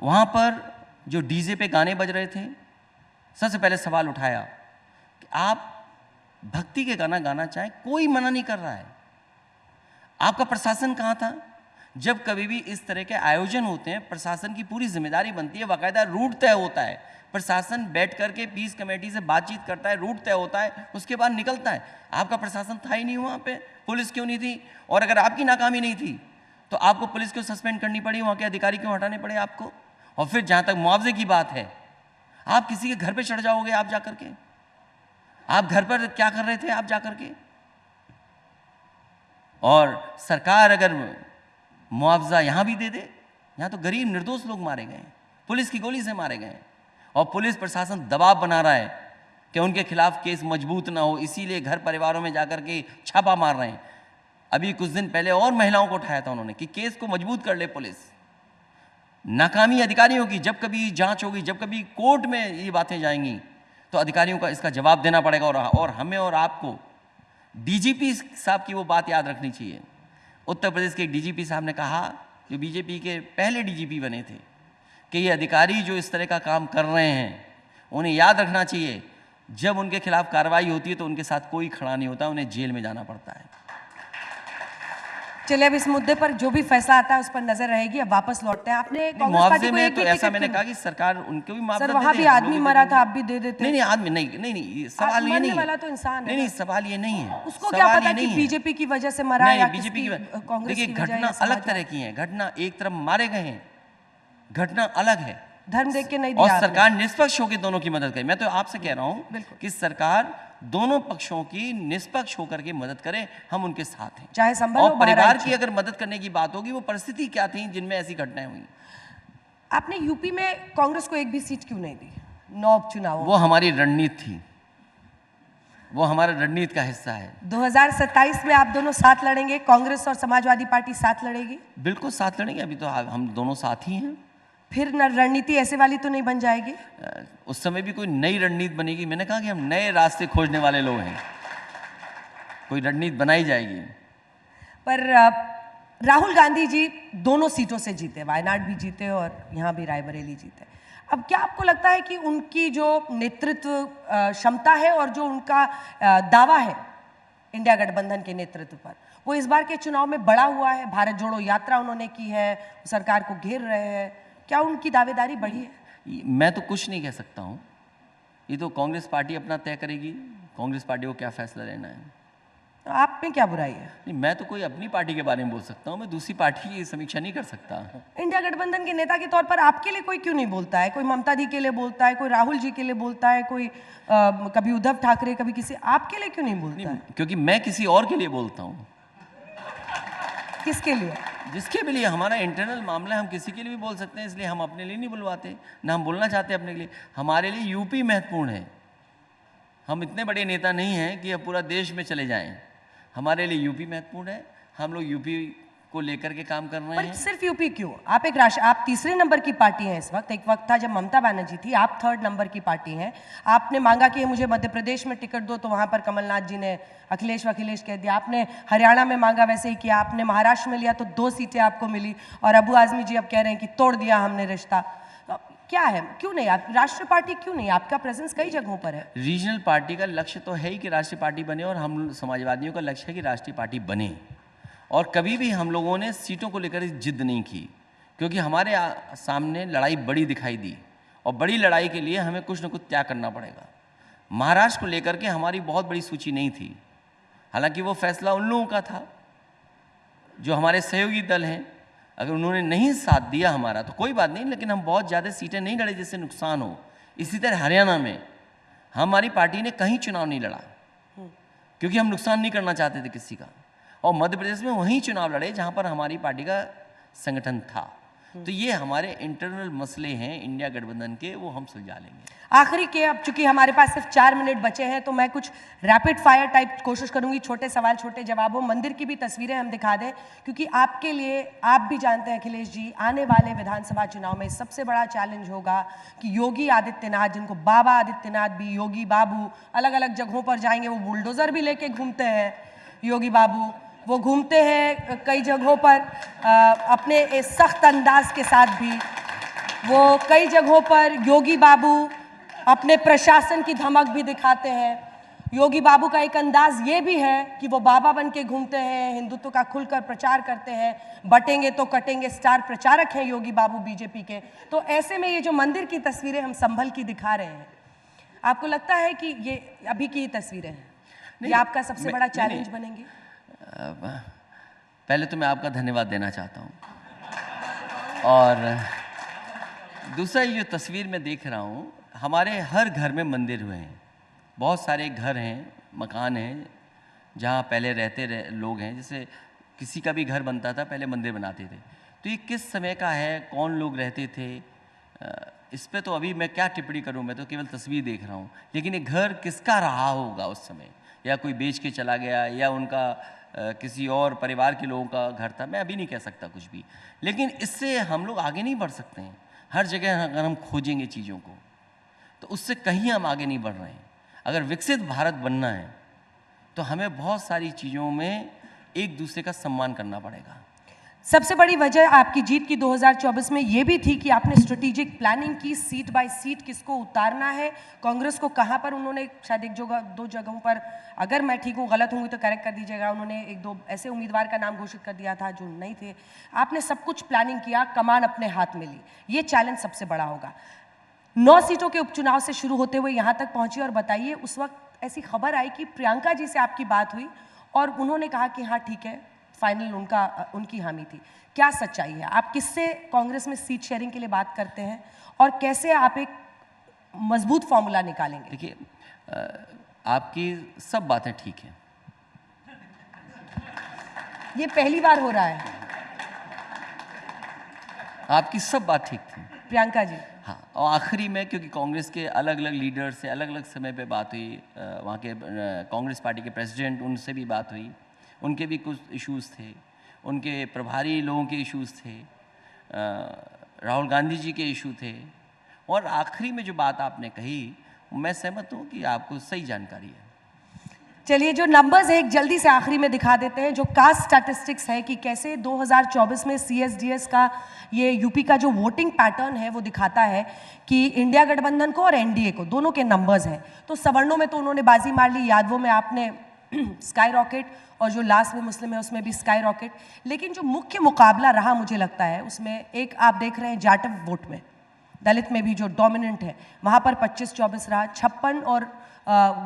वहाँ पर जो डीजे पे गाने बज रहे थे, सबसे पहले सवाल उठाया कि आप भक्ति के गाना गाना चाहें, कोई मना नहीं कर रहा है। आपका प्रशासन कहाँ था? जब कभी भी इस तरह के आयोजन होते हैं, प्रशासन की पूरी जिम्मेदारी बनती है, बाकायदा रूट तय होता है, प्रशासन बैठ करके पीस कमेटी से बातचीत करता है, रूट तय होता है, उसके बाद निकलता है। आपका प्रशासन था ही नहीं वहाँ पे, पुलिस क्यों नहीं थी? और अगर आपकी नाकामी नहीं थी तो आपको पुलिस को सस्पेंड करनी पड़ी, वहाँ के अधिकारी क्यों हटाने पड़े आपको? और फिर जहाँ तक मुआवजे की बात है, आप किसी के घर पे चढ़ जाओगे आप जाकर के? आप घर पर क्या कर रहे थे आप जाकर के? और सरकार अगर मुआवजा यहाँ भी दे दे, यहाँ तो गरीब निर्दोष लोग मारे गए हैं, पुलिस की गोली से मारे गए हैं, और पुलिस प्रशासन दबाव बना रहा है कि उनके खिलाफ केस मजबूत ना हो, इसीलिए घर परिवारों में जाकर के छापा मार रहे हैं। अभी कुछ दिन पहले और महिलाओं को उठाया था उन्होंने कि केस को मजबूत कर ले पुलिस। नाकामी अधिकारियों की जब कभी जांच होगी, जब कभी कोर्ट में ये बातें जाएंगी, तो अधिकारियों का इसका जवाब देना पड़ेगा। और हमें और आपको डीजीपी साहब की वो बात याद रखनी चाहिए। उत्तर प्रदेश के डीजीपी साहब ने कहा, जो बीजेपी के पहले डीजीपी बने थे, कि ये अधिकारी जो इस तरह का काम कर रहे हैं, उन्हें याद रखना चाहिए, जब उनके खिलाफ कार्रवाई होती है तो उनके साथ कोई खड़ा नहीं होता, उन्हें जेल में जाना पड़ता है।
चलिए, अब इस मुद्दे पर जो भी फैसला आता है उस पर नजर रहेगी। अब वापस लौटते हैं। आपने कांग्रेस पार्टी को एक भी
ऐसा
टिकट
मैंने
क्यों
कहा कि सरकार उनको भी मुआवजा
सर,
दे
वहां
दे,
भी
हम
आदमी
लोग भी
मरा
दे
था,
देंगे।
आप भी दे देते।
नहीं आदमी नहीं, सवाल ये नहीं है।
वाला तो इंसान है।
नहीं, सवाल ये नहीं है।
उसको क्या पता कि बीजेपी की वजह से मरा या
बीजेपी की
कांग्रेस
देखिए,
की वजह?
घटना अलग तरह की है। घटना एक तरफ मारे गए हैं, घटना अलग है।
धर्म देख के नहीं दिया
और सरकार निष्पक्ष होकर दोनों की मदद करे। मैं तो आपसे कह रहा हूं कि सरकार दोनों पक्षों की निष्पक्ष होकर के मदद करे, हम उनके साथ हैं।
चाहे संभल
और परिवार की अगर मदद करने की बात होगी, वो परिस्थिति क्या थी जिनमें ऐसी घटनाएं हुई?
आपने यूपी में कांग्रेस को एक भी सीट क्यों नहीं दी 9 उपचुनावों?
वो हमारी रणनीति थी, वो हमारा रणनीति का हिस्सा है।
2027 में आप दोनों साथ लड़ेंगे? कांग्रेस और समाजवादी पार्टी साथ लड़ेगी?
बिल्कुल साथ लड़ेंगे। अभी तो हम दोनों साथ ही हैं।
फिर रणनीति ऐसे वाली तो नहीं बन जाएगी?
उस समय भी कोई नई रणनीति बनेगी। मैंने कहा कि हम नए रास्ते खोजने वाले लोग हैं, कोई रणनीति बनाई जाएगी।
पर राहुल गांधी जी दोनों सीटों से जीते, वायनाड भी जीते और यहाँ भी रायबरेली जीते। अब क्या आपको लगता है कि उनकी जो नेतृत्व क्षमता है और जो उनका दावा है इंडिया गठबंधन के नेतृत्व पर, वो इस बार के चुनाव में बड़ा हुआ है? भारत जोड़ो यात्रा उन्होंने की है, सरकार को घेर रहे हैं, क्या उनकी दावेदारी बढ़ी है?
मैं तो कुछ नहीं कह सकता हूँ, ये तो कांग्रेस पार्टी अपना तय करेगी, कांग्रेस पार्टी को क्या फैसला लेना है।
तो आप में क्या बुराई है?
नहीं, मैं तो कोई अपनी पार्टी के बारे में बोल सकता हूँ, मैं दूसरी पार्टी की समीक्षा नहीं कर सकता।
इंडिया गठबंधन के नेता के तौर पर आपके लिए कोई क्यों नहीं बोलता है? कोई ममता दी के लिए बोलता है, कोई राहुल जी के लिए बोलता है, कोई कभी उद्धव ठाकरे, कभी किसी, आपके लिए क्यों नहीं बोलता है?
क्योंकि मैं किसी और के लिए बोलता हूँ।
किसके लिए?
जिसके भी लिए हमारा इंटरनल मामला है, हम किसी के लिए भी बोल सकते हैं, इसलिए हम अपने लिए नहीं बुलवाते, ना हम बोलना चाहते अपने लिए। हमारे लिए यूपी महत्वपूर्ण है। हम इतने बड़े नेता नहीं हैं कि अब पूरा देश में चले जाएं। हमारे लिए यूपी महत्वपूर्ण है, हम लोग यूपी को लेकर के काम कर रहे हैं।
सिर्फ यूपी क्यों? आप एक आप तीसरे नंबर की पार्टी हैं इस वक्त। एक वक्त था जब ममता बनर्जी थी, आप 3rd नंबर की पार्टी हैं। आपने मांगा कि मुझे मध्य प्रदेश में टिकट दो, तो वहां पर कमलनाथ जी ने अखिलेश कह दिया। आपने हरियाणा में मांगा, वैसे ही किया। आपने महाराष्ट्र में लिया तो 2 सीटें आपको मिली, और अबू आजमी जी अब कह रहे हैं कि तोड़ दिया हमने रिश्ता। तो क्या है, क्यों नहीं? आप राष्ट्रीय पार्टी क्यों नहीं? आपका प्रेजेंस कई जगहों पर है।
रीजनल पार्टी का लक्ष्य तो है ही कि राष्ट्रीय पार्टी बने, और हम समाजवादियों का लक्ष्य है कि राष्ट्रीय पार्टी बने। और कभी भी हम लोगों ने सीटों को लेकर जिद नहीं की, क्योंकि हमारे सामने लड़ाई बड़ी दिखाई दी और बड़ी लड़ाई के लिए हमें कुछ न कुछ त्याग करना पड़ेगा। महाराष्ट्र को लेकर के हमारी बहुत बड़ी सूची नहीं थी, हालांकि वो फैसला उन लोगों का था जो हमारे सहयोगी दल हैं। अगर उन्होंने नहीं साथ दिया हमारा तो कोई बात नहीं, लेकिन हम बहुत ज़्यादा सीटें नहीं लड़े जिससे नुकसान हो। इसी तरह हरियाणा में हमारी पार्टी ने कहीं चुनाव नहीं लड़ा, क्योंकि हम नुकसान नहीं करना चाहते थे किसी का। और मध्य प्रदेश में वहीं चुनाव लड़े जहां पर हमारी पार्टी का संगठन था। तो ये हमारे इंटरनल मसले हैं इंडिया गठबंधन के, वो हम सुलझा लेंगे।
आखिरी के, अब चूंकि हमारे पास सिर्फ 4 मिनट बचे हैं तो मैं कुछ रैपिड फायर टाइप कोशिश करूंगी, छोटे सवाल छोटे जवाब हो। मंदिर की भी तस्वीरें हम दिखा दें, क्योंकि आपके लिए, आप भी जानते हैं अखिलेश जी, आने वाले विधानसभा चुनाव में सबसे बड़ा चैलेंज होगा कि योगी आदित्यनाथ, जिनको बाबा आदित्यनाथ भी, योगी बाबू, अलग अलग जगहों पर जाएंगे। वो बुलडोजर भी लेके घूमते हैं योगी बाबू, वो घूमते हैं कई जगहों पर अपने सख्त अंदाज के साथ भी। वो कई जगहों पर योगी बाबू अपने प्रशासन की धमक भी दिखाते हैं। योगी बाबू का एक अंदाज ये भी है कि वो बाबा बन के घूमते हैं, हिंदुत्व का खुलकर प्रचार करते हैं, बटेंगे तो कटेंगे स्टार प्रचारक हैं योगी बाबू बीजेपी के। तो ऐसे में ये जो मंदिर की तस्वीरें हम संभल की दिखा रहे हैं, आपको लगता है कि ये अभी की तस्वीरें हैं, ये आपका सबसे बड़ा चैलेंज बनेंगी?
पहले तो मैं आपका धन्यवाद देना चाहता हूँ, और दूसरा ये जो तस्वीर मैं देख रहा हूँ, हमारे हर घर में मंदिर हुए हैं। बहुत सारे घर हैं, मकान हैं जहाँ पहले लोग हैं। जैसे किसी का भी घर बनता था पहले मंदिर बनाते थे। तो ये किस समय का है, कौन लोग रहते थे, इस पे तो अभी मैं क्या टिप्पणी करूँ, मैं तो केवल तस्वीर देख रहा हूँ। लेकिन ये घर किसका रहा होगा उस समय, या कोई बेच के चला गया, या उनका किसी और परिवार के लोगों का घर था, मैं अभी नहीं कह सकता कुछ भी। लेकिन इससे हम लोग आगे नहीं बढ़ सकते हैं। हर जगह अगर हम खोजेंगे चीज़ों को तो उससे कहीं हम आगे नहीं बढ़ रहे हैं। अगर विकसित भारत बनना है तो हमें बहुत सारी चीज़ों में एक दूसरे का सम्मान करना पड़ेगा।
सबसे बड़ी वजह आपकी जीत की 2024 में ये भी थी कि आपने स्ट्रेटेजिक प्लानिंग की, सीट बाय सीट किसको उतारना है, कांग्रेस को कहां पर उन्होंने शायद 1-2 जगहों पर, अगर मैं ठीक हूँ गलत हूँ तो करेक्ट कर दीजिएगा, उन्होंने 1-2 ऐसे उम्मीदवार का नाम घोषित कर दिया था जो नहीं थे। आपने सब कुछ प्लानिंग किया, कमान अपने हाथ में ली। ये चैलेंज सबसे बड़ा होगा। 9 सीटों के उपचुनाव से शुरू होते हुए यहाँ तक पहुंची, और बताइए, उस वक्त ऐसी खबर आई कि प्रियंका जी से आपकी बात हुई और उन्होंने कहा कि हाँ ठीक है, फाइनल उनकी हामी थी। क्या सच्चाई है? आप किससे कांग्रेस में सीट शेयरिंग के लिए बात करते हैं और कैसे आप एक मजबूत फॉर्मूला निकालेंगे?
देखिए, आपकी सब बातें ठीक हैं।
ये पहली बार हो रहा है।
आपकी सब बात ठीक थी
प्रियंका जी।
हाँ, और आखिरी में क्योंकि कांग्रेस के अलग अलग लीडर से अलग अलग समय पे बात हुई, वहाँ के कांग्रेस पार्टी के प्रेसिडेंट, उनसे भी बात हुई, उनके भी कुछ इश्यूज़ थे, उनके प्रभारी लोगों के इश्यूज़ थे, राहुल गांधी जी के इशू थे, और आखिरी में जो बात आपने कही, मैं सहमत हूँ कि आपको सही जानकारी है।
चलिए, जो नंबर्स है एक जल्दी से आखिरी में दिखा देते हैं, जो कास्ट स्टैटिस्टिक्स है कि कैसे 2024 में CSDS का, ये यूपी का जो वोटिंग पैटर्न है वो दिखाता है कि इंडिया गठबंधन को और एनडीए को, दोनों के नंबर्स हैं। तो सवर्णों में तो उन्होंने बाजी मार ली, यादवों में आपने स्काई रॉकेट, और जो लास्ट में मुस्लिम है उसमें भी स्काई रॉकेट। लेकिन जो मुख्य मुकाबला रहा मुझे लगता है उसमें एक आप देख रहे हैं जाटव वोट में, दलित में भी जो डोमिनेंट है वहाँ पर 25-24 रहा, 56 और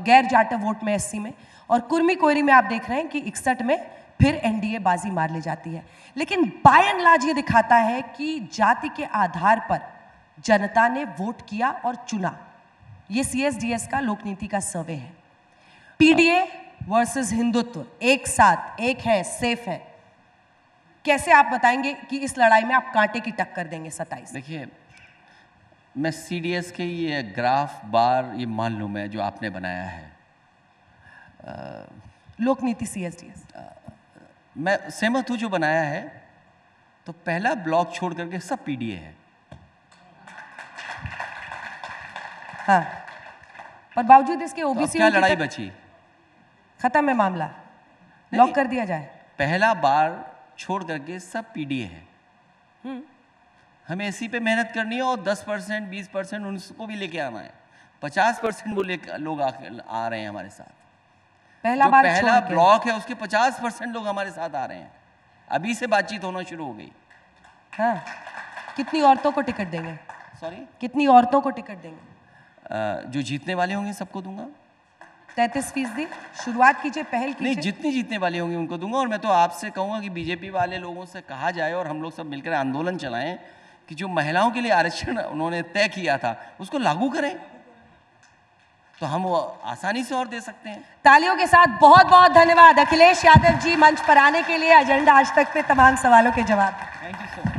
गैर जाटव वोट में 80 में, और कुर्मी कोयरी में आप देख रहे हैं कि 61 में फिर एनडीए बाजी मार ले जाती है। लेकिन बाय एंड लार्ज ये दिखाता है कि जाति के आधार पर जनता ने वोट किया और चुना। ये CSDS का लोकनीति का सर्वे है। पीडीए वर्सेस हिंदुत्व एक साथ, एक है, सेफ है। कैसे आप बताएंगे कि इस लड़ाई में आप कांटे की टक्कर देंगे 27?
देखिए, मैं CDS के ये ग्राफ बार ये मान लूँ मैं जो आपने बनाया है,
लोकनीति CSDS,
मैं सहमत हूँ जो बनाया है। तो पहला ब्लॉक छोड़ करके सब पीडीए है।
हाँ, पर बावजूद इसके ओबीसी
क्या लड़ाई बची?
खत्म है मामला, लॉक कर दिया जाए।
पहला बार छोड़ करके सब पीडीए है। हमें इसी पे मेहनत करनी है, और 10%, 20% उनको भी लेके आना है। 50% वो लोग आ रहे हैं हमारे साथ।
पहला बार
पहला ब्लॉक है उसके 50% लोग हमारे साथ आ रहे हैं। अभी से बातचीत होना शुरू हो गई।
हाँ, कितनी औरतों को टिकट देंगे?
सॉरी,
कितनी औरतों को टिकट देंगे?
जो जीतने वाले होंगे सबको दूंगा।
33%? शुरुआत कीजिए, पहल
नहीं,
कीजिए।
जितनी जीतने वाली होंगी उनको दूंगा। और मैं तो आपसे कहूंगा कि बीजेपी वाले लोगों से कहा जाए और हम लोग सब मिलकर आंदोलन चलाएं कि जो महिलाओं के लिए आरक्षण उन्होंने तय किया था उसको लागू करें, तो हम वो आसानी से और दे सकते हैं।
तालियों के साथ बहुत बहुत धन्यवाद अखिलेश यादव जी मंच पर आने के लिए। एजेंडा आज तक पे तमाम सवालों के जवाब।
Thank you so much.